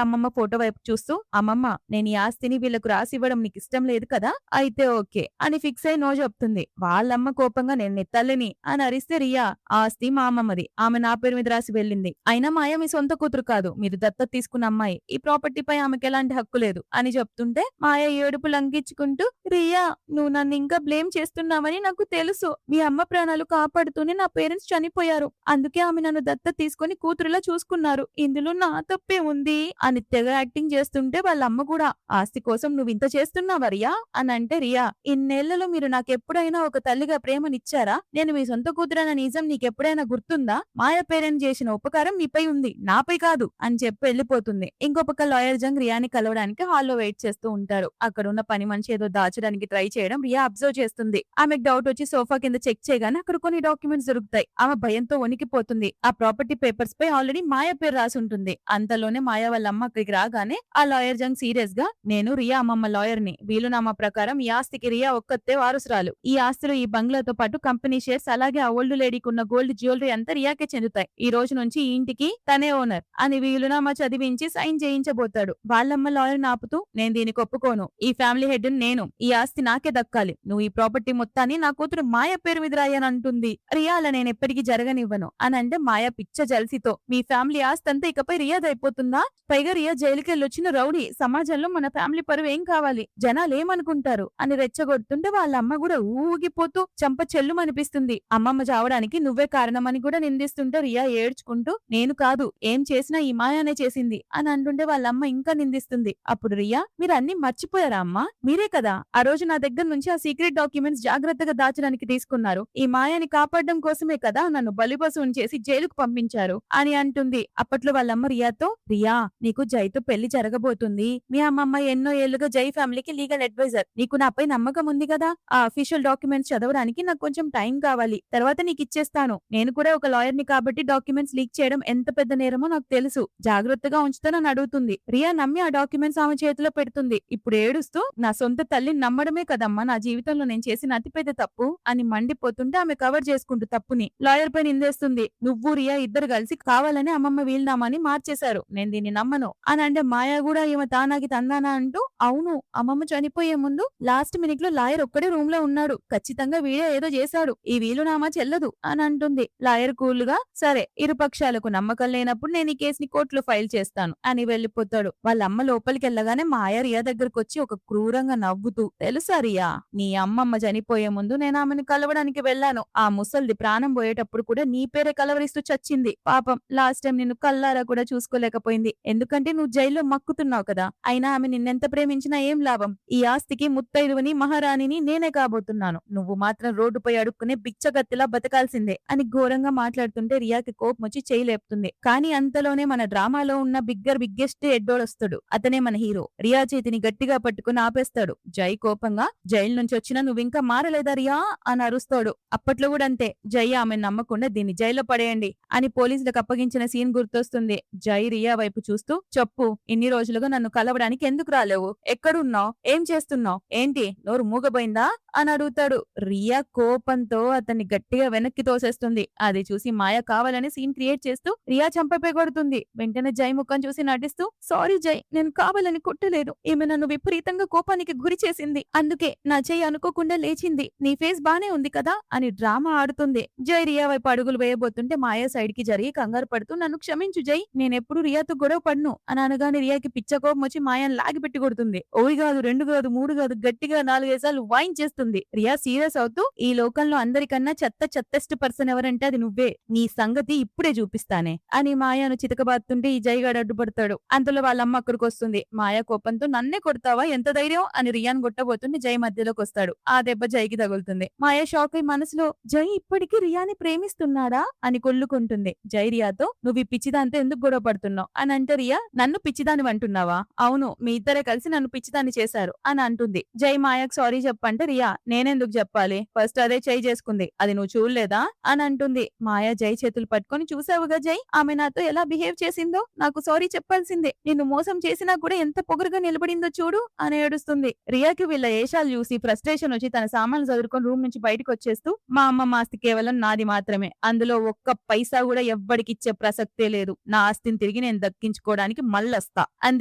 అమ్మమ్మ ఫోటో వైపు చూస్తూ "అమ్మమ్మ, నేను ఈ ఆస్తిని వీళ్ళకు రాసివ్వడం నీకు ఇష్టం లేదు కదా, అయితే ఓకే" అని ఫిక్స్ అయి నో చెప్తుంది. వాళ్ళమ్మ కోపంగా "నేను నీ తల్లిని" అని అరిస్తే రియా "ఆస్తి మా అమ్మమ్మది, ఆమె నా పేరు మీద రాసి వెళ్ళింది, అయినా మాయ మీ సొంత కూతురు కాదు, మీరు దత్తత తీసుకున్న అమ్మాయి, ఈ ప్రాపర్టీపై ఆమెకి ఎలాంటి హక్కు లేదు" అని చెప్తుంటే మాయ ఏడుపు లంకించుకుంటూ "రియా, నువ్వు నన్ను ఇంకా బ్లేమ్ చేస్తున్నావని నాకు తెలుసు, మీ అమ్మ ప్రాణాలు కాపాడుతూనే నా పేరెంట్స్ చనిపోయారు, అందుకే ఆమె నన్ను దత్తత తీసుకొని కూతురులా చూసుకున్నారు, ఇందులో నా తప్పే ఉంది" అని తెగ యాక్టింగ్ చేస్తుంటే వాళ్ళ అమ్మ కూడా "ఆస్తి కోసం నువ్వు ఇంత చేస్తున్నావా రియా" అని అంటే రియా "ఇన్నేళ్లలో మీరు నాకెప్పుడైనా ఒక తల్లిగా ప్రేమనిచ్చారా, నేను మీ సొంత కూతురన్న నిజం నీకెప్పుడైనా గుర్తుందా, మాయ పేరెంట్ చేసిన ఉపకారం మీపై ఉంది, నాపై కాదు" అని చెప్పి వెళ్లిపోతుంది. ఇంకో పక్క లాయర్ జంగ్ రియాని కలవడానికి హాల్లో వెయిట్ చేస్తూ ఉంటారు. అక్కడ ఉన్న పని మనిషి ఏదో దాచడానికి ట్రై చేయడం రియా అబ్జర్వ్ చేస్తుంది. ఆమెకు డౌట్ వచ్చి సోఫా కింద చెక్ చేయగానే అక్కడ కొన్ని డాక్యుమెంట్స్ దొరుకుతాయి. ఆమె భయంతో వణికిపోతుంది. ఆ ప్రాపర్టీ పేపర్స్ పై ఆల్రెడీ మాయ పేరు రాసి ఉంటుంది. అంతలోనే మాయ వాళ్ళ అమ్మ అక్కడికి రాగానే ఆ లాయర్ జంగ్ సీరియస్ గా "నేను రియా అమ్మమ్మ లాయర్ ని, వీలునామా ప్రకారం ఈ ఆస్తికి రియా ఒక్కతే వారసురాలు, ఈ ఆస్తిలో ఈ బంగ్లాతో పాటు కంపెనీ షేర్స్ అలాగే ఆ ఓల్డ్ లేడీకి ఉన్న గోల్డ్ జ్యువెలరీ అంతా రియాకే చెందుతాయి, ఈ రోజు నుంచి ఈ ఇంటికి తనే ఓనర్" అని వీలునామా చదివించి సైన్ చేయించబోతాడు. వాళ్ళమ్మ లాయర్ ఆపుతూ "నేను దీనికి ఒప్పుకోను, ఈ ఫ్యామిలీ హెడ్ నేను, ఈ ఆస్తి నాకే దక్కాలి, నువ్వు ఈ ప్రాపర్టీ మొత్తాన్ని నా కూతురు మాయ పేరు మీద రాయని అంటుంది. రియా అలా నేను ఎప్పటికీ జరగనివ్వను అని అంటే మాయ పిచ్చ జల్సితో "మీ ఫ్యామిలీ ఆస్తి అంతా ఇకపై రియాద్ అయిపోతుందా, పైగా రియా జైలుకి జైలుకెళ్ళొచ్చిన రౌడీ, సమాజంలో మన ఫ్యామిలీ పరువు ఏం కావాలి, జనాలు ఏమనుకుంటారు అని రెచ్చగొడుతుంటే వాళ్ళ అమ్మ కూడా ఊగిపోతూ చెంప చెల్లుమనిపిస్తుంది. అమ్మమ్మ చావడానికి నువ్వే కారణమని కూడా నిందిస్తుంటే రియా ఏడ్చుకుంటూ నేను కాదు, ఏం చేసినా ఈ మాయానే చేసింది అని అంటుంటే వాళ్ళ అమ్మ ఇంకా నిందిస్తుంది. అప్పుడు రియా, మీరు అన్ని మర్చిపోయారా అమ్మా, మీరే కదా ఆ రోజు నా దగ్గర నుంచి ఆ సీక్రెట్ డాక్యుమెంట్స్ జాగ్రత్తగా దాచడానికి తీసుకున్నారు, ఈ మాయాని కాపాడడం కోసమే కదా నన్ను బలిపశువుని చేసి జైలుకు పంపించారు అని అంటుంది. అప్పట్లో వాళ్ళమ్మ రియాతో, రియా నీకు జైతో పెళ్లి జరగబోతుంది, మీ అమ్మమ్మ ఎన్నో ఏళ్లుగా జై ఫ్యామిలీకి లీగల్ అడ్వైజర్, నీకు నాపై నమ్మకం ఉంది కదా, ఆ అఫీషియల్ డాక్యుమెంట్స్ చదవడానికి నాకు కొంచెం టైం కావాలి, తర్వాత నీకు ఇచ్చేస్తాను, నేను కూడా ఒక లాయర్ ని కాబట్టి డాక్యుమెంట్స్ లీక్ చేయడం ఎంత పెద్ద నేరమో నాకు తెలుసు, జాగ్రత్తగా ఉంచుతానని అడుగుతుంది. రియా నమ్మి ఆ డాక్యుమెంట్స్ ఆమె చేతిలో పెడుతుంది. ఇప్పుడు ఏడుస్తూ, నా సొంత తల్లిని నమ్మడమే కదమ్మా నా జీవితంలో నేను చేసిన అతిపెద్ద తప్పు అని మండిపోతుంటే ఆమె కవర్ చేసుకుంటూ తప్పుని లాయర్ పై నిందేస్తుంది. నువ్వు రియా ఇద్దరు కలిసి కావాలని అమ్మమ్మ వీలునామాని మార్చేశారు, నేను దీన్ని నమ్మను అని అంటే మాయా కూడా ఈమె తానాకి తందానా అంటూ, అవును అమ్మమ్మ చనిపోయే ముందు లాస్ట్ మినిట్ లో లాయర్ ఒక్కడే రూమ్ లో ఉన్నాడు, ఖచ్చితంగా వీడే ఏదో చేశాడు, ఈ వీలునామా చెల్లదు అని అంటుంది. లాయర్ కూల్ గా, సరే ఇరు పక్షాలకు నమ్మకం లేనప్పుడు నేను ఈ కేసుని కోర్టులో ఫైల్ చేస్తాను అని వెళ్లిపోతాడు. వాళ్ళ అమ్మ లోపలికి వెళ్ళగానే మాయా రియా దగ్గరకు వచ్చి ఒక క్రూరంగా నవ్వుతూ, తెలుసా రియా, నీ అమ్మమ్మ చనిపోయే ముందు నేను ఆమెను కలవడానికి వెళ్ళాను, ఆ ముసల్ది ప్రాణం పోయేటప్పుడు కూడా నీ పేరే కలవరిస్తూ చచ్చింది, పాపం లాస్ట్ టైం నిన్ను కల్లారా కూడా చూసుకోలేకపోయింది, ఎందుకంటే నువ్వు జైల్లో మక్కుతున్నావు కదా, అయినా ఆమె నిన్నెంత ప్రేమించినా ఏం లాభం, ఈ ఆస్తికి ముత్తైదువని మహారాణిని నేనే కాబోతున్నాను, నువ్వు మాత్రం రోడ్డుపై అడుక్కునే బిచ్చగత్తిలా బతకాల్సిందే అని ఘోరంగా మాట్లాడుతుంటే రియాకి కోపం వచ్చి చేయి లేపుతుంది. కానీ అంతలోనే మన డ్రామాలో ఉన్న బిగ్గెస్ట్ ఎడ్డోడొస్తాడు, అతనే మన హీరో. రియా చేతిని గట్టిగా పట్టుకుని ఆపేస్తాడు. జై కోపంగా, జైలు నుంచి వచ్చినా నువ్వింకా మారలేదా రియా అని అరుస్తాడు. అప్పట్లో కూడా అంతే, జై ఆమె నమ్మకుండా దీన్ని జైల్లో పడేయండి అని పోలీసులకు అప్పగించిన సీన్ గుర్తొస్తుంది. జై రియా వైపు చూస్తూ, చెప్పు, ఇన్ని రోజులుగా నన్ను కలవడానికి ఎందుకు రాలేవు, ఎక్కడున్నావు, ఏం చేస్తున్నావు, ఏంటి నోరు మూగబోయిందా అని అడుగుతాడు. రియా కోపంతో అతన్ని గట్టిగా వెనక్కి తోసేస్తుంది. అది చూసి మాయ కావాలని సీన్ క్రియేట్ చేస్తూ రియా చంపపై కొడుతుంది. వెంటనే జై ముఖం చూసి నటిస్తూ, సారీ జై, నేను కావాలని కొట్టలేదు, ఈమె నన్ను విపరీతంగా కోపానికి గురి చేసింది, అందుకే నా చెయ్యి అనుకోకుండా లేచింది, నీ ఫేస్ బానే ఉంది కదా అని డ్రామా ఆడుతుంది. జై రియా వైపు అడుగులు వేయబోతుంటే మాయా సైడ్ కి జరిగి కంగారు పడుతూ, నన్ను క్షమించు జై, నేనెప్పుడు రియాతో గొడవ పడ్ను అని అనగానే రియాకి పిచ్చ కోపం వచ్చి మాయాన్ని లాగి పెట్టి కొడుతుంది. ఓడి కాదు, 2 కాదు, 3 కాదు, గట్టిగా 4-5 సార్లు వాయించేస్తుంది. రియా సీరియస్ అవుతూ, ఈ లోకంలో అందరికన్నా చెత్తెస్ట్ పర్సన్ ఎవరంటే అది నువ్వే, నీ సంగతి ఇప్పుడే చూపిస్తానే అని మాయాను చితకబాతుంటే ఈ జైగాడు అడ్డుపడతాడు. అంతలో వాళ్ళమ్మ అక్కడికి వస్తుంది. మాయా కోపంతో, నన్నే కొడతావా, ఎంత ధైర్యం అని రియాన్ కొట్టబోతుంటే జై మధ్యలోకి వస్తాడు. ఆ దెబ్బ జైకి తగులుతుంది. మాయా షాక్ అయి మనసులో, జై ఇప్పటికీ రియాని ప్రేమిస్తున్నాడా అని కొల్లుకుంటుంది. జై రియాతో, నువ్వు ఈ పిచ్చిదాంతో ఎందుకు గొడవ పడుతున్నావు అని అంటే రియా, నన్ను పిచ్చిదాని అంటున్నావా, అవును మీ ఇద్దరే కలిసి నన్ను పిచ్చిదాన్ని చేశారు అని అంటుంది. జై మాయాకు సారీ చెప్పంటే రియా, నేనెందుకు చెప్పాలి, ఫస్ట్ అదే చేయి చేసుకుంది, అది నువ్వు చూడలేదా అని అంటుంది. మాయా జై చేతులు పట్టుకొని, చూసావుగా జై, ఆమె నాతో ఎలా బిహేవ్ చేసిందో, నాకు సారీ చెప్పాల్సిందే, నిన్ను మోసం చేసినా కూడా ఎంత పొగరుగా నిలబడిందో చూడు అని ఏడుస్తుంది. రియాకి వీళ్ళ ఏషాలు చూసి ఫ్రస్ట్రేషన్ వచ్చి తన సామాన్లు చదువుకొని రూమ్ నుంచి బయటకు వచ్చేస్తూ, మా అమ్మ ఆస్తి కేవలం నాది మాత్రమే, అందులో ఒక్క పైసా కూడా ఎవ్వడికిచ్చే ప్రసక్తే లేదు, నా ఆస్తిని తిరిగి నేను దక్కించుకోవడానికి మళ్ళొస్తా అని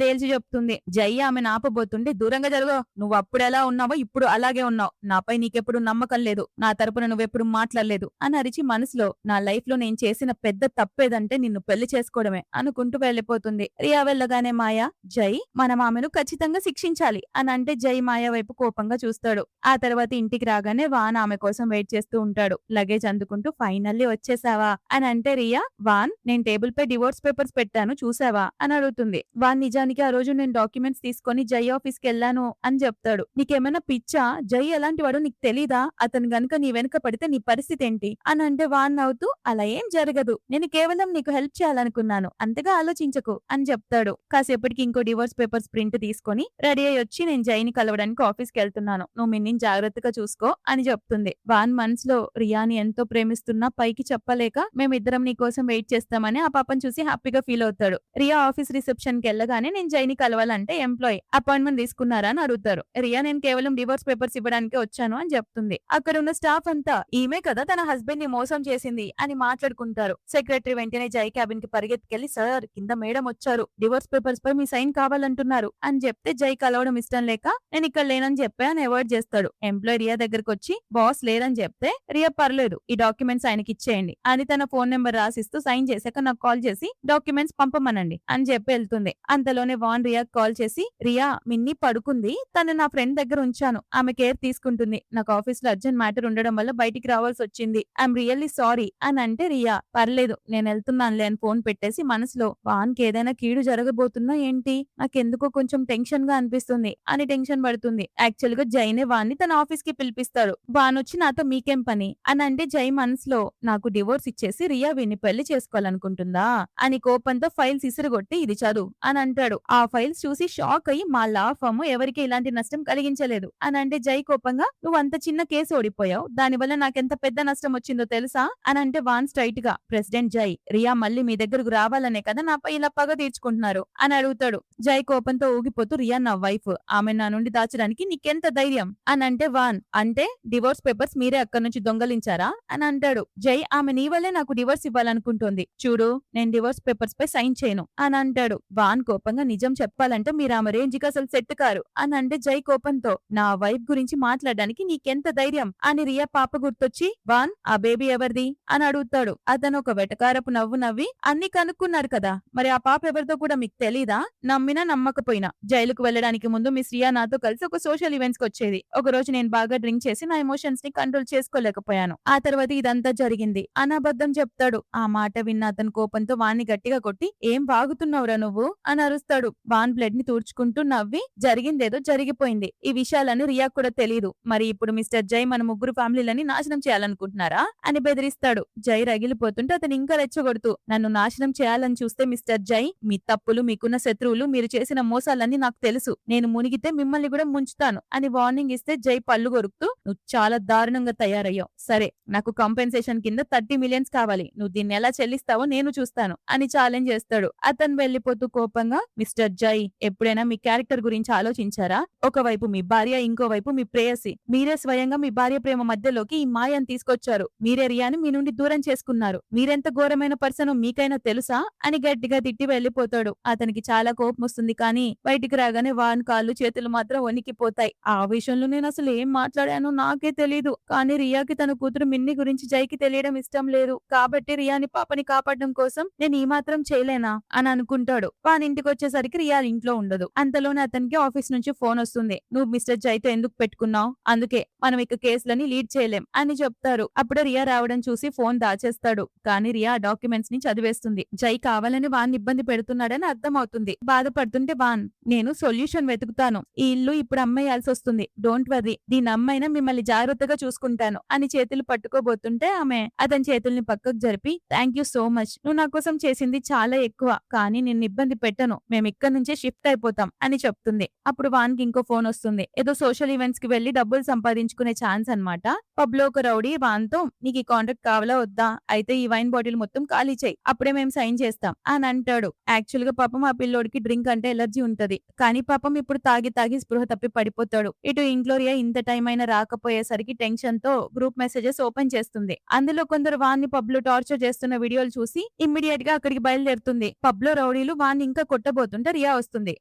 తేల్చి చెప్తుంది. జై ఆమెను ఆపబోతుంటే, దూరంగా జరుగు, నువ్వు అప్పుడెలా ఉన్నావో ఇప్పుడు అలాగే ఉన్నావు, నాపై నీకెప్పుడు నమ్మకం లేదు, నా తరపున నువ్వెప్పుడు మాట్లాడలేదు అని అరిచి మనసులో, నా లైఫ్ లో నేను చేసిన పెద్ద తప్పేదంటే నిన్ను పెళ్లి చేసుకోవడమే అనుకుంటూ వెళ్లిపోతుంది. రియా వెళ్ళగానే మాయా, జై మనం ఆమెను ఖచ్చితంగా శిక్షించాలి అని అంటే జై మాయా వైపు కోపంగా చూస్తాడు. ఆ తర్వాత ఇంటికి రాగానే వాన్ ఆమె కోసం వెయిట్ చేస్తూ ఉంటాడు. లగేజ్ అందుకుంటూ, ఫైనల్లీ వచ్చేసావా అని అంటే రియా, వాన్ నేను టేబుల్ పై డివోర్స్ పేపర్స్ పెట్టాను చూసావా అని అడుగుతుంది. వాన్ నిజానికి ఆ రోజు నేను డాక్యుమెంట్స్ తీసుకొని జై ఆఫీస్ కి వెళ్ళాను అని చెప్తాడు. నీకేమైనా పిచ్చా, జై ఎలాంటి వాడు నీకు తెలీదా, అతను గనుక నీ వెనుక పడితే నీ పరిస్థితి ఏంటి అని అంటే వాన్ నవ్వుతూ, అలా ఏం జరగదు, నేను కేవలం నీకు హెల్ప్ చేయాలనుకున్నాను, అంతగా ఆలోచించకు అని చెప్తాడు. కాసేపటికి ఇంకో డివోర్స్ పేపర్స్ ప్రింట్ తీసుకొని రెడీ అయ్యి వచ్చి, నేను జైని కలవడానికి ఆఫీస్ కి వెళ్తున్నాను, నువ్వు మిన్నిని జాగ్రత్తగా చూసుకో అని చెప్తుంది. వాన్ మనసులో, రియాని ఎంతో ప్రేమిస్తున్నా పైకి చెప్పలేక మేమిద్దరం నీ కోసం వెయిట్ చేస్తామని ఆ పాపను చూసి హ్యాపీగా ఫీల్ అవుతాడు. రియా ఆఫీస్ రిసెప్షన్ కి వెళ్ళగానే, నేను జైని కలవాలంటే ఎంప్లాయీ అపాయింట్మెంట్ తీసుకున్నారా అని అడుగుతారు. రియా, నేను కేవలం డివోర్స్ పేపర్స్ ఇవ్వడానికి వచ్చాను అని చెప్తుంది. అక్కడ ఉన్న స్టాఫ్ అంతా, ఈమె కదా తన హస్బెండ్ ని మోసం చేసింది అని మాట్లాడుకుంటారు. సెక్రటరీ వెంటనే జై క్యాబిన్ కి పరిగెత్తుకెళ్లి, సార్ కింద మేడం వచ్చారు, డివోర్స్ పేపర్స్ పై మీ సైన్ కావాలంటున్నారు అని చెప్తే జై కలవడం ఇష్టం లేక, నేను ఇక్కడ లేనని చెప్పా అని అవాయిడ్ చేస్తాడు. ఎంప్లాయీ రియా దగ్గరకు వచ్చి, బాస్ లేరని చెప్తే రియా, పర్లేదు ఈ డాక్యుమెంట్స్ ఆయనకి ఇచ్చేయండి అని తన ఫోన్ నెంబర్ రాసిస్తూ, సైన్ చేశాక నాకు కాల్ చేసి డాక్యుమెంట్స్ పంపమనండి అని చెప్పి వెళ్తుంది. అంతలోనే వాన్ రియాకి కాల్ చేసి, రియా మిన్ని పడుకుంది, తను నా ఫ్రెండ్ దగ్గర ఉంచాను, ఆమె కేర్ తీసుకుంటుంది, నాకు ఆఫీస్ లో అర్జెంట్ మ్యాటర్ ఉండడం వల్ల బయటికి రావాల్సి వచ్చింది, ఐఎమ్ రియల్లీ సారీ అని అంటే రియా పర్లేదు నేను వెళ్తున్నానులే అని ఫోన్ పెట్టేసి మనసులో వాన్కి ఏదైనా కీడు జరగబోతున్నా ఏంటి, నాకెందుకో కొంచెం టెన్షన్ గా అనిపిస్తుంది అని టెన్షన్ పడుతుంది. యాక్చువల్ గా జైనే వాన్ని తన ఆఫీస్ కి పిలిపిస్తాడు. వాన్ వచ్చి నాతో మీకేం పని అని అంటే జై మనసులో నాకు డివోర్స్ ఇచ్చేసి రియా వీన్ని పెళ్లి చేసుకోవాలనుకుంటుందా అని కోపంతో ఫైల్స్ ఇసురుగొట్టి ఇది చదువు అని అంటాడు. ఆ ఫైల్స్ చూసి షాక్ అయ్యి మా లా ఫర్మ్ ఎవరికి ఇలాంటి నష్టం కలిగించలేదు అని అంటే జై కోపంగా నువ్వు అంత చిన్న కేసు ఓడిపోయావు, దానివల్ల నాకెంత పెద్ద నష్టం వచ్చిందో తెలుసా అని అంటే వాన్ స్ట్రైట్ గా ప్రెసిడెంట్ జై రియా మళ్ళీ మీ దగ్గరకు రావాలనే కదా నాపై ఇలా పగ తీర్చుకుంటున్నారు అని అడుగుతాడు. జై కోపంతో ఊగిపోతూ రియా నా వైఫ్, ఆమె నా నుండి దాచడానికి నీకెంత ధైర్యం అని అంటే వాన్ అంటే డివోర్స్ పేపర్స్ మీరే అక్కడి నుంచి దొంగలించారా అని అంటాడు. జై ఆమె నీ వల్లే నాకు డివోర్స్ ఇవ్వాలనుకుంటోంది, చూడు నేను డివోర్స్ పేపర్స్ పై సైన్ చేయను అని అంటాడు. వాన్ కోపంగా నిజం చెప్పాలంటే మీరు ఆమె రేంజికి అసలు సెట్ కారు అని అంటే జై కోపంతో నా వైఫ్ గురించి మాట్లాడడానికి నీకెంత ధైర్యం అని రియా పాప గుర్తొచ్చి వాన్ ఆ బేబీ ఎవరిది అని అడుగుతాడు. అతను ఒక వెటకారపు నవ్వు నవ్వి అన్ని కనుక్కున్నారు కదా, మరి ఆ పాప ఎవరితో కూడా మీకు తెలీదా, నమ్మినా నమ్మకపోయినా జైలుకు వెళ్లడానికి ముందు మిస్ రియా నాతో కలిసి ఒక సోషల్ ఈవెంట్స్ కి వచ్చేది. ఒక రోజు నేను బాగా డ్రింక్ చేసి నా ఎమోషన్స్ ని కంట్రోల్ చేసుకోలేకపోయాను, ఆ తర్వాత ఇదంతా జరిగింది అని అబద్ధం చెప్తాడు. ఆ మాట విన్న అతను కోపంతో వాన్ని గట్టిగా కొట్టి ఏం వాగుతున్నావురా నువ్వు అని అరుస్తాడు. వాన్ బ్లడ్ ని తూడ్చుకుంటూ నవ్వి జరిగిందేదో జరిగిపోయింది, ఈ విషయాలను రియా కూడా తెలీదు, మరి ఇప్పుడు మిస్టర్ జై మన ముగ్గురు ఫ్యామిలీలని నాశనం చేయాలనుకుంటున్నారా అని బెదిరిస్తాడు. జై రగిలిపోతుంటే అతను ఇంకా రెచ్చగొడుతూ నన్ను నాశనం చేయాలని చూస్తే మిస్టర్ జై మీ తప్పులు, మీకున్న శత్రువులు, మీరు చేసిన మోసాలన్నీ నాకు తెలుసు, నేను మునిగితే మిమ్మల్ని కూడా ముంచుతాను అని వార్నింగ్ ఇస్తే జై పళ్ళు కొరుకుతూ నువ్వు చాలా దారుణంగా తయారయ్యావు, సరే నాకు కంపెన్సేషన్ కింద 30 మిలియన్స్ కావాలి, నువ్వు దీన్ని ఎలా చెల్లిస్తావో నేను చూస్తాను అని ఛాలెంజ్ చేస్తాడు. అతను వెళ్లిపోతూ కోపంగా మిస్టర్ జై ఎప్పుడైనా మీ క్యారెక్టర్ గురించి ఆలోచించారా, ఒకవైపు మీ భార్య, ఇంకోవైపు మీ ప్రేయసి, మీరే స్వయంగా మీ భార్య ప్రేమ మధ్యలోకి ఈ మాయను తీసుకొచ్చారు, మీరే రియాని మీ నుండి దూరం చేసుకున్నారు, మీరెంత ఘోరమైన పర్సన్ మీకైనా తెలుసా అని గట్టిగా తిట్టి వెళ్లిపోతాడు. అతనికి చాలా కోపం వస్తుంది, కానీ బయటికి రాగానే వాన్ కాళ్ళు చేతులు మాత్రం వణికిపోతాయి. ఆ విషయంలో నేను అసలు ఏం మాట్లాడానో నాకే తెలీదు, కానీ రియాకి తన కూతురు మిన్ని గురించి జైకి తెలియడం ఇష్టం లేదు, కాబట్టి రియాని పాపని కాపాడడం కోసం నేను ఈ మాత్రం చేయలేనా అని అనుకుంటాడు. వాన్ ఇంటికి వచ్చేసరికి రియా ఇంట్లో ఉండదు. అంతలోనే అతనికి ఆఫీస్ నుంచి ఫోన్ వస్తుంది. నువ్వు మిస్టర్ జైతో ఎందుకు పెట్టుకున్నావు, అందుకే మనం ఇక కేసులని లీడ్ చేయలేం అని చెప్తారు. అప్పుడు రియా రావడం చూసి ఫోన్ దాచేస్తాడు, కానీ రియా డాక్యుమెంట్స్ ని చదివేస్తుంది. జై కావాలని వాన్ ఇబ్బంది పెడుతున్నాడని అర్థం అవుతుంది. బాధపడుతుంటే వాన్ నేను సొల్యూషన్ వెతుకుతాను, ఈ ఇల్లు ఇప్పుడు అమ్మేయాల్సి వస్తుంది, డోంట్ వర్రీ, దీని అమ్మైనా మిమ్మల్ని జాగ్రత్తగా చూసుకుంటాను అని చేతులు పట్టుకోబోతుంటే ఆమె అతని చేతుల్ని పక్కకు జరిపి థ్యాంక్ యూ సో మచ్, నువ్వు నా కోసం చేసింది చాలా ఎక్కువ, కానీ నిన్ను ఇబ్బంది పెట్టను, మేము ఇక్కడ నుంచే షిఫ్ట్ అయిపోతాం అని చెప్తుంది. అప్పుడు వాన్ కి ఇంకో ఫోన్ వస్తుంది. ఏదో సోషల్ ఈవెంట్స్ కి వెళ్లి డబ్బులు సంపాదించుకునే ఛాన్స్ అన్నమాట. పబ్ లో ఒక రౌడీ వాన్ తో నీకు ఈ కాంట్రాక్ట్ కావాలా వద్దా, అయితే ఈ వైన్ బాటిల్ మొత్తం ఖాళీ చేయి, అప్పుడే మేము సైన్ చేస్తాం అని అంటాడు. యాక్చువల్ గా పాపం ఆ పిల్లోడికి డ్రింక్ అంటే ఎలర్జీ ఉంటది, కానీ పాపం ఇప్పుడు తాగి తాగి స్పృహ తప్పి పడిపోతాడు. ఇటు ఇంక్లోరియా ఇంత టైం అయినా రాకపోయేసరికి టెన్షన్ తో గ్రూప్ మెసేజెస్ ఓపెన్ చేస్తుంది. అందులో కొందరు వాన్ని పబ్ లో టార్చర్ చేస్తున్న వీడియోలు చూసి ఇమ్మీడియట్ గా అక్కడికి బయలుదేరుతుంది. పబ్ లో రౌడీలు వాన్ని ఇంకా కొట్టబోతుంటే రియా వస్తుంది.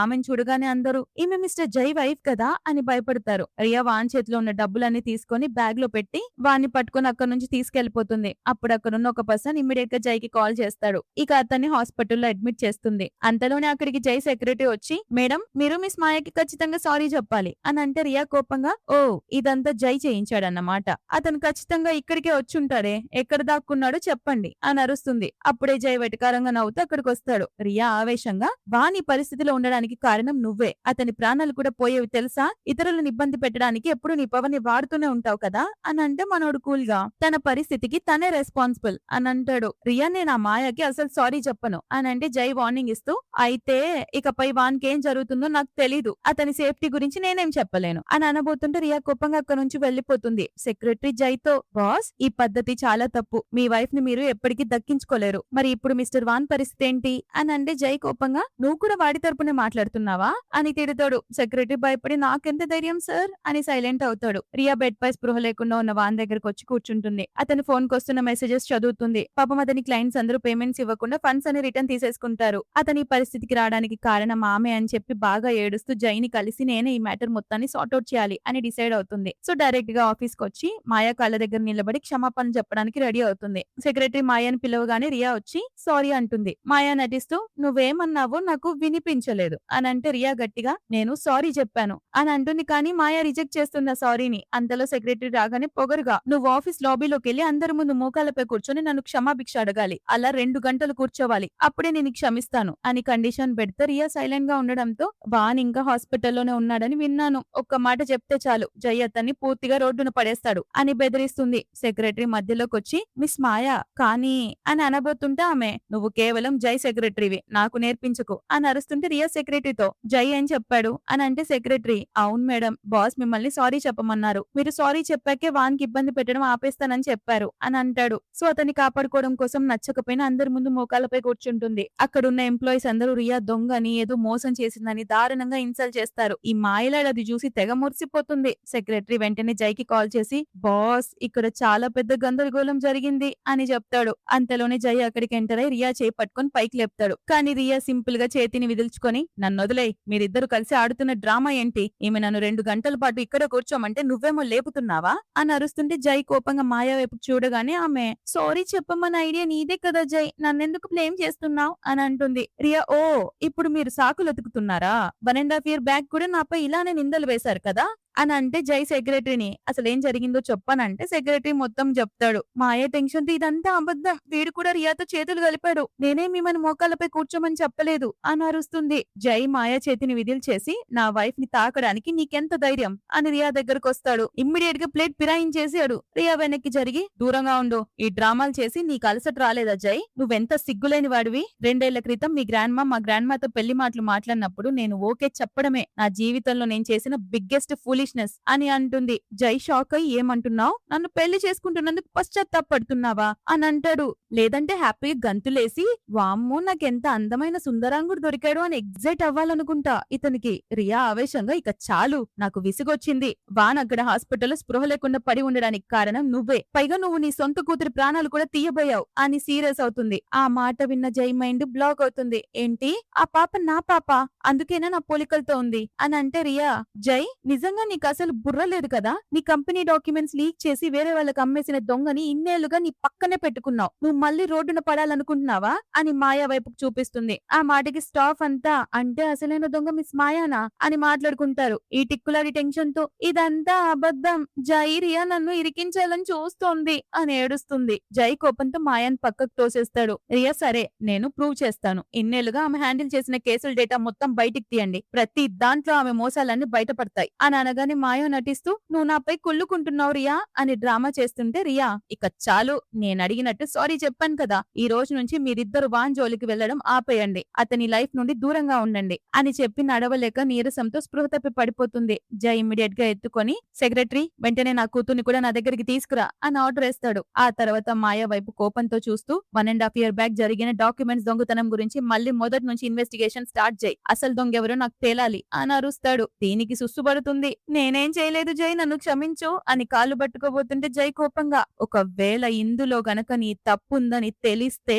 ఆమెను చూడగానే అందరూ ఈమె మిస్టర్ జై వైఫ్ కదా అని భయపడతారు. రియా వాన్ చేతిలో ఉన్న డబ్బులన్నీ తీసుకొని బ్యాగ్ లో పెట్టి వాన్ని పట్టుకొని అక్కడ నుంచి తీసుకెళ్లిపోతుంది. అప్పుడు అక్కడున్న ఒక పర్సన్ ఇమ్మీడియట్ గా జైకి కాల్ చేస్తాడు. ఇక అతన్ని హాస్పిటల్లో అడ్మిట్ చేస్తుంది. అంతలోనే అక్కడికి జై సెక్రటరీ వచ్చి మేడం మీరు మిస్ మాయకి ఖచ్చితంగా సారీ చెప్పాలి అని అంటే రియా కోపంగా ఓ ఇదంతా జై చేయించాడన్నమాట, అతను ఖచ్చితంగా ఇక్కడికే వచ్చుంటాడే, ఎక్కడ దాక్కున్నాడో చెప్పండి అని అరుస్తుంది. అప్పుడే జై వెటకారంగా నవ్వుతూ అక్కడికి వస్తాడు. రియా ఆవేశంగా వాని పరిస్థితిలో ఉండడానికి కారణం నువ్వే, అతని ప్రాణాలు కూడా పోయేవి తెలుసా, ఇతరులను ఇబ్బంది పెట్టడానికి ఎప్పుడు నీ పవర్ ని వాడుతూనే ఉంటావు కదా అని అంటే మనోడు కూల్ గా తన పరిస్థితికి తనే రెస్పాన్సిబుల్ అని అంటాడు. రియా నేను ఆ మాయకి అసలు సారీ చెప్పను అని అంటే జై వార్నింగ్ ఇస్తూ అయితే ఇకపై వానికి ఏం జరుగుతుందో నాకు తెలీదు, అతని సేఫ్టీ గురించి నేనేం చెప్పలేను అని అనబోతుంటే రియా కోపంగా అక్కడ నుంచి వెళ్లిపోతుంది. సెక్రటరీ జైతో బాస్ ఈ పద్ధతి చాలా తప్పు, మీ వైఫ్ ని మీరు ఎప్పటికీ దక్కించుకోలేరు, మరి ఇప్పుడు మిస్టర్ వాన్ పరిస్థితి ఏంటి అని అంటే జై కోపంగా నువ్వు కూడా వాడి తరపునే మాట్లాడుతున్నావా అని తిడతాడు. సెక్రటరీ భయపడి నాకెంత ధైర్యం సార్ అని సైలెంట్ అవుతాడు. రియా బెడ్ పై స్పృహ లేకుండా ఉన్న వాన్ దగ్గరకు వచ్చి కూర్చుంటుంది. అతని ఫోన్ కు వస్తున్న మెసేజెస్ చదువుతుంది. పాపం అతని క్లయింట్స్ అందరూ పేమెంట్స్ ఇవ్వకుండా ఫండ్స్ అని రిటర్న్ తీసేసుకుంటారు. అతని పరిస్థితికి రావడానికి కారణం ఆమె అని చెప్పి బాగా ఏడుస్తూ జైని కలిసి నేనే ఈ మ్యాటర్ మొత్తాన్ని సార్ట్అవుట్ చేయాలి అని డిసైడ్ అవుతుంది. సో డైరెక్ట్ గా ఆఫీస్ కి వచ్చి మాయా కాళ్ళ దగ్గర నిలబడి క్షమాపణ చెప్పడానికి రెడీ అవుతుంది. సెక్రటరీ మాయాని పిలవగానే రియా వచ్చి సారీ అంటుంది. మాయా నటిస్తూ నువ్వేమన్నావో నాకు వినిపించలేదు అని అంటే రియా గట్టిగా నేను సారీ చెప్పాను అని అంటుంది. కానీ మాయా రిజెక్ట్ చేస్తున్న సారీని. అంతలో సెక్రటరీ రాగానే పొగరుగా నువ్వు ఆఫీస్ లాబీలోకి వెళ్లి అందరి ముందు మోకాలపై కూర్చొని నన్ను క్షమాభిక్ష అడగాలి. అలా 2 గంటలు కూర్చోవాలి. అప్పుడే నేను క్షమిస్తాను అని కండిషన్ పెడితే రియా సైలెంట్ గా ఉండడంతో వాన్ ఇంకా హాస్పిటల్లోనే ఉన్నాడని విన్నాను. ఒక్క మాట చెప్తే చాలు జై అతన్ని పూర్తిగా రోడ్డున పడేస్తాడు అని బెదిరిస్తుంది. సెక్రటరీ మధ్యలోకి వచ్చి మిస్ మాయా కానీ అని అనబోతుంటే ఆమె నువ్వు కేవలం జై సెక్రటరీవి నాకు నేర్పించకు అని అరుస్తుంటే రియా సెక్రటరీతో జై అని చెప్పాడు అని అంటే సెక్రటరీ అవును మేడం బాస్ మిమ్మల్ని సారీ చెప్పమన్నారు. మీరు సారీ చెప్పాకే వానికి ఇబ్బంది పెట్టడం ఆపేస్తానని చెప్పారు అని అంటాడు. సో అతన్ని కాపాడుకోవడం కోసం నచ్చకపోయినా అందరి ముందు మోకాలపై కూర్చుంటుంది. అక్కడున్న ఎంప్లాయీస్ అందరూ రియా దొంగని ఏదో మోసం చేసిందని దారుణంగా ఇన్సల్ట్ చేస్తారు. ఈ మాయలాడు అది చూసి తెగ మురిసిపోతుంది. సెక్రటరీ వెంటనే జైకి కాల్ చేసి బాస్ ఇక్కడ చాలా పెద్ద గందరగోళం జరిగింది అని చెప్తాడు. అంతలోనే జై అక్కడికి ఎంటర్ అయి రియా చేయి పట్టుకొని పైకి లేపుతాడు. కానీ రియా సింపుల్ గా చేతిని విదిల్చుకొని నన్ను వదిలేయ్ మీరిద్దరు కలిసి ఆడుతున్న డ్రామా ఏంటి? ఈమె నన్ను 2 గంటల పాటు ఇక్కడ కూర్చోమంటే నువ్వేమో లేపుతున్నావా అని అరుస్తుంటే జై కోపంగా మాయా వైపు చూడగానే ఆమె సారీ చెప్పమన్న ఐడియా నీదే కదా జై నన్నెందుకు బ్లేమ్ చేస్తున్నావు అని అంటుంది. రియా ఓ ఇప్పుడు మీరు సాకులు వెతుకుతున్నారా? 1.5 year బ్యాక్ కూడా నాపై ఇలానే నిందలు వేశారు కదా అని అంటే జై సెక్రటరీని అసలేం జరిగిందో చెప్పానంటే సెక్రటరీ మొత్తం చెప్తాడు. మాయ టెన్షన్ తో ఇదంతా అబద్ధం వీడు కూడా రియాతో చేతులు కలిపాడు నేనే మిమ్మల్ని మోకాళ్ళపై కూర్చోమని చెప్పలేదు అని అరుస్తుంది. జై మాయ చేతిని విదిల్చేసి నా వైఫ్ ని తాకడానికి నీకెంత ధైర్యం అని రియా దగ్గరకు వస్తాడు. ఇమ్మీడియట్ గా ప్లేట్ పిరాయించేసాడు. రియా వెనక్కి జరిగి దూరంగా ఉండు ఈ డ్రామాలు చేసి నీకు అలసట రాలేదా జై? నువ్వెంత సిగ్గులేని వాడివి. 2 ఏళ్ల క్రితం మీ మా గ్రాండ్ మాతో పెళ్లి మాటలు మాట్లాడినప్పుడు నేను ఓకే చెప్పడమే నా జీవితంలో నేను చేసిన బిగ్గెస్ట్ ఫూలిష్ అని అంటుంది. జై షాక్ అయి ఏమంటున్నావు? నన్ను పెళ్లి చేసుకుంటున్నందుకు పశ్చాత్తాపడుతున్నావా అని అంటాడు. లేదంటే హ్యాపీగా గంతులేసి వామ్మో నాకెంత అందమైన సుందరాంగుడు దొరికాడు అని ఎగ్జైట్ అవ్వాలనుకుంటా ఇతనికి. రియా ఆవేశంగా ఇక చాలు నాకు విసుగొచ్చింది. వాన్ అక్కడ హాస్పిటల్లో స్పృహ లేకుండా పడి ఉండడానికి కారణం నువ్వే. పైగా నువ్వు నీ సొంత కూతురి ప్రాణాలు కూడా తీయబోయావు అని సీరియస్ అవుతుంది. ఆ మాట విన్న జై మైండ్ బ్లాక్ అవుతుంది. ఏంటి ఆ పాప నా పాప అందుకేనా నా పోలికలతో ఉంది అని అంటే రియా జై నిజంగా నీకు అసలు బుర్ర లేదు కదా? నీ కంపెనీ డాక్యుమెంట్స్ లీక్ చేసి వేరే వాళ్ళకి అమ్మేసిన దొంగని ఇన్నేళ్లుగా నీ పక్కనే పెట్టుకున్నావు. నువ్వు మళ్ళీ రోడ్డున పడాలనుకుంటున్నావా అని మాయా వైపుకు చూపిస్తుంది. ఆ మాటకి స్టాఫ్ అంతా అంటే అసలైన దొంగ మిస్ మాయానా అని మాట్లాడుకుంటారు. ఈ టిక్కులాడి టెన్షన్ తో ఇదంతా అబద్ధం జై రియా నన్ను ఇరికించాలని చూస్తోంది అని ఏడుస్తుంది. జై కోపంతో మాయాని పక్కకు తోసేస్తాడు. రియా సరే నేను ప్రూవ్ చేస్తాను. ఇన్నేళ్లుగా ఆమె హ్యాండిల్ చేసిన కేసుల డేటా మొత్తం బయటికి తీయండి. ప్రతి దాంట్లో ఆమె మోసాలన్నీ బయటపడతాయి అని అనగానే మాయా నటిస్తూ నువ్వు నాపై కుళ్ళుకుంటున్నావు రియా అని డ్రామా చేస్తుంటే రియా ఇక చాలు నేను అడిగినట్టు సారీ చెప్పాను కదా ఈ రోజు నుంచి మీరిద్దరు వాన్ జోలికి వెళ్లడం ఆపేయండి. అతని లైఫ్ నుండి దూరంగా ఉండండి అని చెప్పి నడవలేక నీరసంతో స్పృహ తప్పి పడిపోతుంది. జై ఇమ్మీడియట్ గా ఎత్తుకొని సెక్రటరీ వెంటనే నా కూతుర్ని కూడా నా దగ్గరికి తీసుకురా అని ఆర్డర్ వేస్తాడు. ఆ తర్వాత మాయా వైపు కోపంతో చూస్తూ 1.5 year బ్యాక్ జరిగిన డాక్యుమెంట్స్ దొంగతనం గురించి మళ్ళీ మొదటి నుంచి ఇన్వెస్టిగేషన్ స్టార్ట్ చేయి. అసలు దొంగ ఎవరో నాకు తేలాలి అని అరుస్తాడు. దీనికి సుస్సుబడుతుంది. నేనేం చేయలేదు జై నన్ను క్షమించు అని కాళ్ళు పట్టుకోబోతుంటే జై కోపంగా ఒకవేళ ఇందులో గనక నీ తప్పుందని తెలిస్తే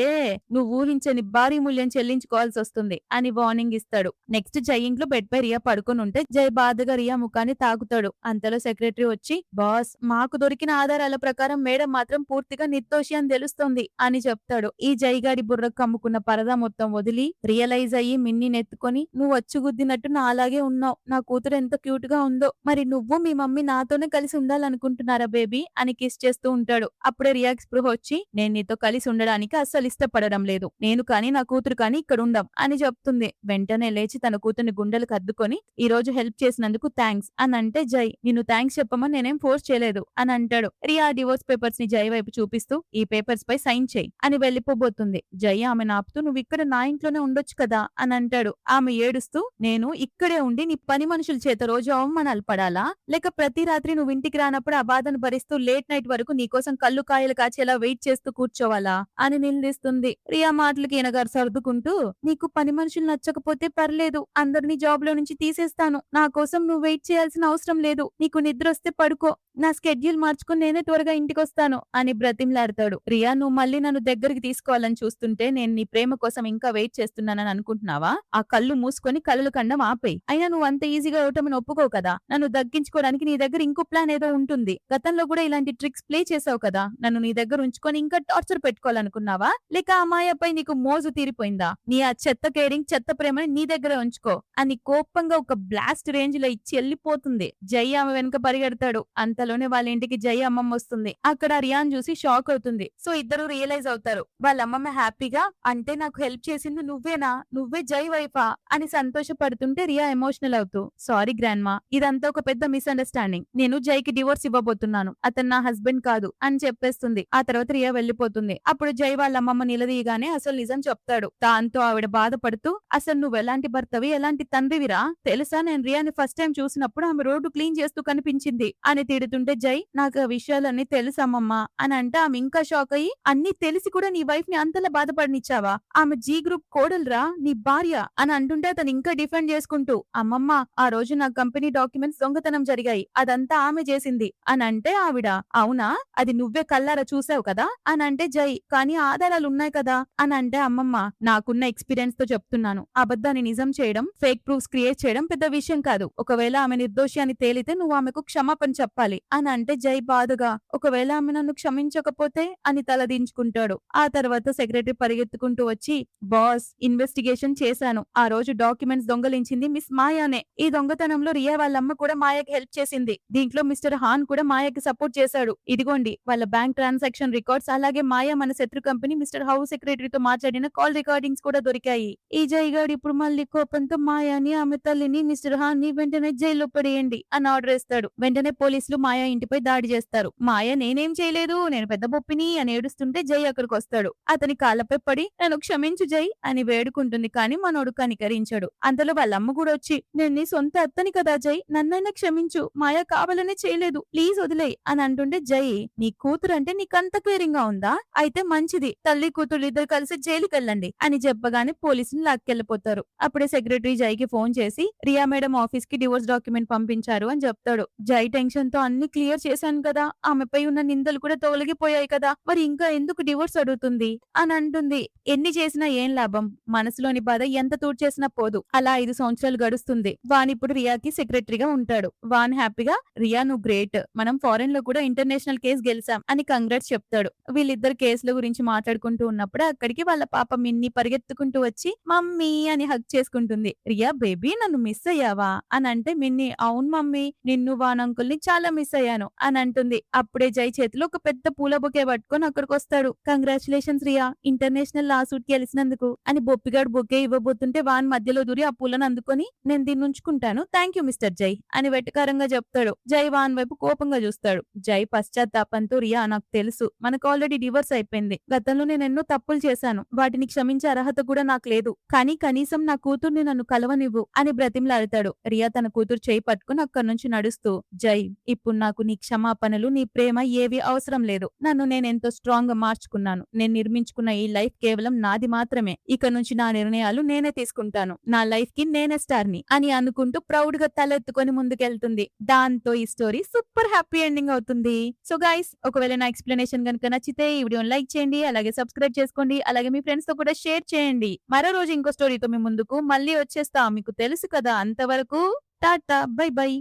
నువ్వు ఊహించని భారీ మూల్యం చెల్లించుకోవాల్సి వస్తుంది అని వార్నింగ్ ఇస్తాడు. నెక్స్ట్ జై ఇంట్లో బెడ్ పై రియా పడుకొని ఉంటే జై బాధగా రియా ముఖాన్ని తాకుతాడు. అంతలో సెక్రటరీ వచ్చి బాస్ మాకు దొరికిన ఆధారాల ప్రకారం మేడం మాత్రం పూర్తిగా నిర్దోషి అని తెలుస్తోంది అని చెప్తాడు. ఈ జైగాడి బుర్రకు కమ్ముకున్న పరదా మొత్తం వదిలి రియలైజ్ అయ్యి మిన్ని నెత్తుకొని నువ్వు వచ్చుగుద్దినట్టు నా అలాగే ఉన్నావు. నా కూతురు ఎంత క్యూట్ గా ఉందో. మరి నువ్వు మీ మమ్మీ నాతోనే కలిసి ఉండాలనుకుంటున్నారా బేబీ అని కిస్ చేస్తూ ఉంటాడు. అప్పుడే రియాక్స్ స్పృహ వచ్చి నేను నీతో కలిసి ఉండడానికి అస్సలు ఇష్టపడడం లేదు. నేను కానీ నా కూతురు కానీ ఇక్కడ ఉండం అని చెప్తుంది. వెంటనే లేచి తన కూతుర్ని గుండెలకు అద్దుకొని ఈ రోజు హెల్ప్ చేసినందుకు థ్యాంక్స్ అని అంటే జై నిన్ను థ్యాంక్స్ చెప్పమని నేనేం ఫోర్స్ చేయలేదు అని అంటాడు. రియా డివోర్స్ పేపర్స్ ని జై వైపు చూపిస్తూ ఈ పేపర్స్ పై సైన్ చేయి అని వెళ్లిపోబోతుంది. జై ఆమె నాపుతూ నువ్వు ఇక్కడ నా ఇంట్లోనే ఉండొచ్చు కదా అని అంటాడు. ఆమె ఏడుస్తూ నేను ఇక్కడే ఉండి నీ పని మనుషుల చేత రోజు అవమానాలు పడాలా లేక ప్రతి రాత్రి నువ్వు ఇంటికి రానప్పుడు ఆ బాధను భరిస్తూ లేట్ నైట్ వరకు నీకోసం కళ్ళు కాయలు కాచేలా వెయిట్ చేస్తూ కూర్చోవాలా అని నిలదీస్తుంది. రియా మాటలకి ఈయనగారు సర్దుకుంటూ నీకు పని మనుషులు నచ్చకపోతే పర్లేదు అందరినీ జాబ్ లో నుంచి తీసేస్తాను. నా కోసం నువ్వు వెయిట్ చేయాల్సిన అవసరం లేదు. నీకు నిద్ర వస్తే పడుకో. నా స్కెడ్యూల్ మార్చుకుని నేనే త్వరగా ఇంటికి వస్తాను అని బ్రతిమలాడతాడు. రియా నువ్వు మళ్ళీ నన్ను దగ్గరికి తీసుకోవాలని చూస్తుంటే నేను నీ ప్రేమ కోసం ఇంకా వెయిట్ చేస్తున్నానని అనుకుంటున్నావా? ఆ కళ్ళు మూసుకొని కళ్ళు కండం ఆపేయి. అయినా నువ్వు అంత ఈజీగా ఇవ్వటమని ఒప్పుకో కదా. నన్ను నన్ను దగ్గించుకోవడానికి నీ దగ్గర ఇంకో ప్లాన్ ఏదో ఉంటుంది. గతంలో కూడా ఇలాంటి ట్రిక్స్ ప్లే చేసావు కదా! నన్ను నీ దగ్గర ఉంచుకొని ఇంకా టార్చర్ పెట్టుకోవాలనుకున్నావా? లేక ఆ మాయపై నీకు మోజు తీరిపోయిందా? నీ ఆ చెత్త కేరింగ్, చెత్త ప్రేమని నీ దగ్గరే ఉంచుకో అని కోపంగా ఒక బ్లాస్ట్ రేంజ్‌లో ఇచ్చి ఎళ్ళిపోతుంది. జై ఆమె వెనక పరిగెడతాడు. అంతలోనే వాళ్ళ ఇంటికి జై అమ్మమ్మొస్తుంది. అక్కడ రియాన్ చూసి షాక్ అవుతుంది. సో ఇద్దరు రియలైజ్ అవుతారు. వాళ్ళ అమ్మమ్మ హ్యాపీగా అంటే నాకు హెల్ప్ చేసింది నువ్వేనా? నువ్వే జై వైఫా? అని సంతోషపడుతుంటే రియా ఎమోషనల్ అవుతూ సారీ గ్రాండ్‌మా ఇదంతా ఒక పెద్ద మిస్‌అండర్‌స్టాండింగ్. నేను జైకి డివోర్స్ ఇవ్వబోతున్నాను. అతను నా హస్బెండ్ కాదు అని చెప్పేస్తుంది. ఆ తర్వాత రియా వెళ్లిపోతుంది. అప్పుడు జై వాళ్ళ అమ్మమ్మ నిలదీయగానే అసలు నిజం చెప్తాడు. దాంతో ఆవిడ బాధపడుతూ అసలు నువ్వెలాంటి భర్తవి, ఎలాంటి తండ్రివిరా? తెలుసా నేను రియాని ఫస్ట్ టైం చూసినప్పుడు ఆమె రోడ్డు క్లీన్ చేస్తూ కనిపించింది అని తిడుతుంటే జై నాకు ఆ విషయాలన్నీ తెలుసమ్మమ్మ అని అంటే ఆమె ఇంకా షాక్ అయ్యి అన్ని తెలిసి కూడా నీ వైఫ్ ని అంతలా బాధపడనిచ్చావా? ఆమె జీ గ్రూప్ కోడలురా నీ భార్య అని అంటుంటే అతను ఇంకా డిఫెండ్ చేసుకుంటూ అమ్మమ్మ ఆ రోజు నా కంపెనీ డాక్యుమెంట్స్ దొంగతనం జరిగాయి. అదంతా ఆమె చేసింది అని అంటే ఆవిడ అవునా అది నువ్వే కల్లారా చూసావు కదా అని అంటే జై కానీ ఆధారాలు ఉన్నాయి కదా అని అంటే అమ్మమ్మ నాకున్న ఎక్స్పీరియన్స్ తో చెప్తున్నాను. అబద్ధాన్ని నిజం చేయడం, ఫేక్ ప్రూఫ్స్ క్రియేట్ చేయడం పెద్ద విషయం కాదు. ఒకవేళ ఆమె నిర్దోషి అని తేలితే నువ్వు ఆమెకు క్షమాపణ చెప్పాలి అని అంటే జై బాధగా ఒకవేళ ఆమె నన్ను క్షమించకపోతే అని తలదించుకుంటాడు. ఆ తర్వాత సెక్రటరీ పరిగెత్తుకుంటూ వచ్చి బాస్ ఇన్వెస్టిగేషన్ చేశాను. ఆ రోజు డాక్యుమెంట్స్ దొంగలించింది మిస్ మాయానే. ఈ దొంగతనంలో రియా వాళ్ళమ్మ కూడా మాయకి హెల్ప్ చేసింది. దీంట్లో మిస్టర్ హాన్ కూడా మాయకి సపోర్ట్ చేశాడు. ఇదిగోండి వాళ్ళ బ్యాంక్ ట్రాన్సాక్షన్ రికార్డ్స్ అలాగే మాయా మన శత్రు కంపెనీ మిస్టర్ హౌస్ సెక్రటరీతో మాట్లాడిన కాల్ రికార్డింగ్స్ కూడా దొరికాయి. ఈ జైగాడు ఇప్పుడు మళ్ళీ కోపంతో మాయాని ఆమె తల్లిని మిస్టర్ హాన్ ని వెంటనే జైల్లో పడేయండి అని ఆర్డర్ ఇస్తాడు. వెంటనే పోలీసులు మాయా ఇంటిపై దాడి చేస్తారు. మాయ నేనేం చేయలేదు నేను పెద్ద బొప్పిని అని ఏడుస్తుంటే జై అక్కడికి వస్తాడు. అతని కాళ్ళపై పడి నన్ను క్షమించు జై అని వేడుకుంటుంది కానీ మనోడు కనికరించాడు. అంతలో వాళ్ళమ్మ కూడా వచ్చి నేను నీ సొంత అత్తని కదా జై నన్నైనా క్షమించు మాయ కావాలనే చేయలేదు ప్లీజ్ వదిలేయ్ అని అంటుంటే జై నీ కూతురు అంటే నీకంత కేరింగ్ గా ఉందా అయితే మంచిది తల్లి కూతురు ఇద్దరు కలిసి జైలుకి వెళ్ళండి అని చెప్పగానే పోలీసులు లాక్కెళ్లిపోతారు. అప్పుడే సెక్రటరీ జైకి ఫోన్ చేసి రియా మేడం ఆఫీస్ కి డివోర్స్ డాక్యుమెంట్ పంపించారు అని చెప్తాడు. జై టెన్షన్ తో అన్ని క్లియర్ చేశాను కదా ఆమెపై ఉన్న నిందలు కూడా తొలగిపోయాయి కదా మరి ఇంకా ఎందుకు డివోర్స్ అడుగుతుంది అని అంటుంది. ఎన్ని చేసినా ఏం లాభం మనసులోని బాధ ఎంత తూడ్చేసినా పోదు. అలా 5 సంవత్సరాలు గడుస్తుంది. వాన్ ఇప్పుడు రియాకి సెక్రటరీగా ఉంటాడు. వాన్ హ్యాపీగా రియా నువ్వు గ్రేట్ మనం ఫారెన్ లో కూడా ఇంటర్నేషనల్ కేసు గెలిచాం అని కంగ్రాట్స్ చెప్తాడు. వీళ్ళిద్దరు కేసుల గురించి మాట్లాడుకుంటూ ఉన్నప్పుడు అక్కడికి వాళ్ళ పాప మిన్ని పరిగెత్తుకుంటూ వచ్చి మమ్మీ అని హగ్ చేసుకుంటుంది. రియా బేబీ నన్ను మిస్ అయ్యావా అని అంటే మిన్ని అవును మమ్మీ నిన్ను వాన్ అంకుల్ ని చాలా మిస్ అయ్యాను అని అంటుంది. అప్పుడే జై చేతిలో ఒక పెద్ద పూల బొకే పట్టుకొని అక్కడికి వస్తాడు. Congratulations Riya international law suit గెలిచినందుకు అని బొప్పిగాడు బొకే ఇవ్వబోతుంటే వాన్ మధ్యలో దూరి ఆ పూలను అందుకొని నేను దీన్ని ఉంచుకుంటాను థ్యాంక్ యూ మిస్టర్ జై అని వెటకారంగా చెప్తాడు. జై వాన్ వైపు కోపంగా చూస్తాడు. జై పశ్చాత్తాపంతో రియా నాకు తెలుసు మనకు ఆల్రెడీ డివోర్స్ అయిపోయింది. గతంలో నేను ఎన్నో తప్పులు చేశాను వాటిని క్షమించే అర్హత కూడా నాకు లేదు. కానీ కనీసం నా కూతుర్ని నన్ను కలవనివ్వు అని బ్రతిమలాడతాడు. రియా తన కూతురు చేయి పట్టుకుని అక్కడి నుంచి నడుస్తూ జై ఇప్పుడు నాకు నీ క్షమాపణలు నీ ప్రేమ ఏవి అవసరం లేదు. నన్ను నేను ఎంతో స్ట్రాంగ్ గా మార్చుకున్నాను. నేను నిర్మించుకున్న ఈ లైఫ్ కేవలం నాది మాత్రమే. ఇక నుంచి నా నిర్ణయాలు నేనే తీసుకుంటాను. నా లైఫ్ కి నేనే స్టార్ ని అని అనుకుంటూ ప్రౌడ్ గా తలెత్తుకొని ముందుకెళ్తుంది. దాంతో ఈ స్టోరీ సూపర్ హ్యాపీ ఎండింగ్ అవుతుంది. సో గైస్ ఒకవేళ నా ఎక్స్ప్లెనేషన్ కనుక నచ్చితే ఈ వీడియోని లైక్ చేయండి అలాగే సబ్స్క్రైబ్ చేసుకోండి అలాగే మీ ఫ్రెండ్స్ తో కూడా షేర్ చేయండి. మరో రోజు ఇంకో స్టోరీతో మీ ముందుకు మళ్ళీ వచ్చేస్తా. మీకు తెలుసు కదా అంతవరకు టాటా బై బై.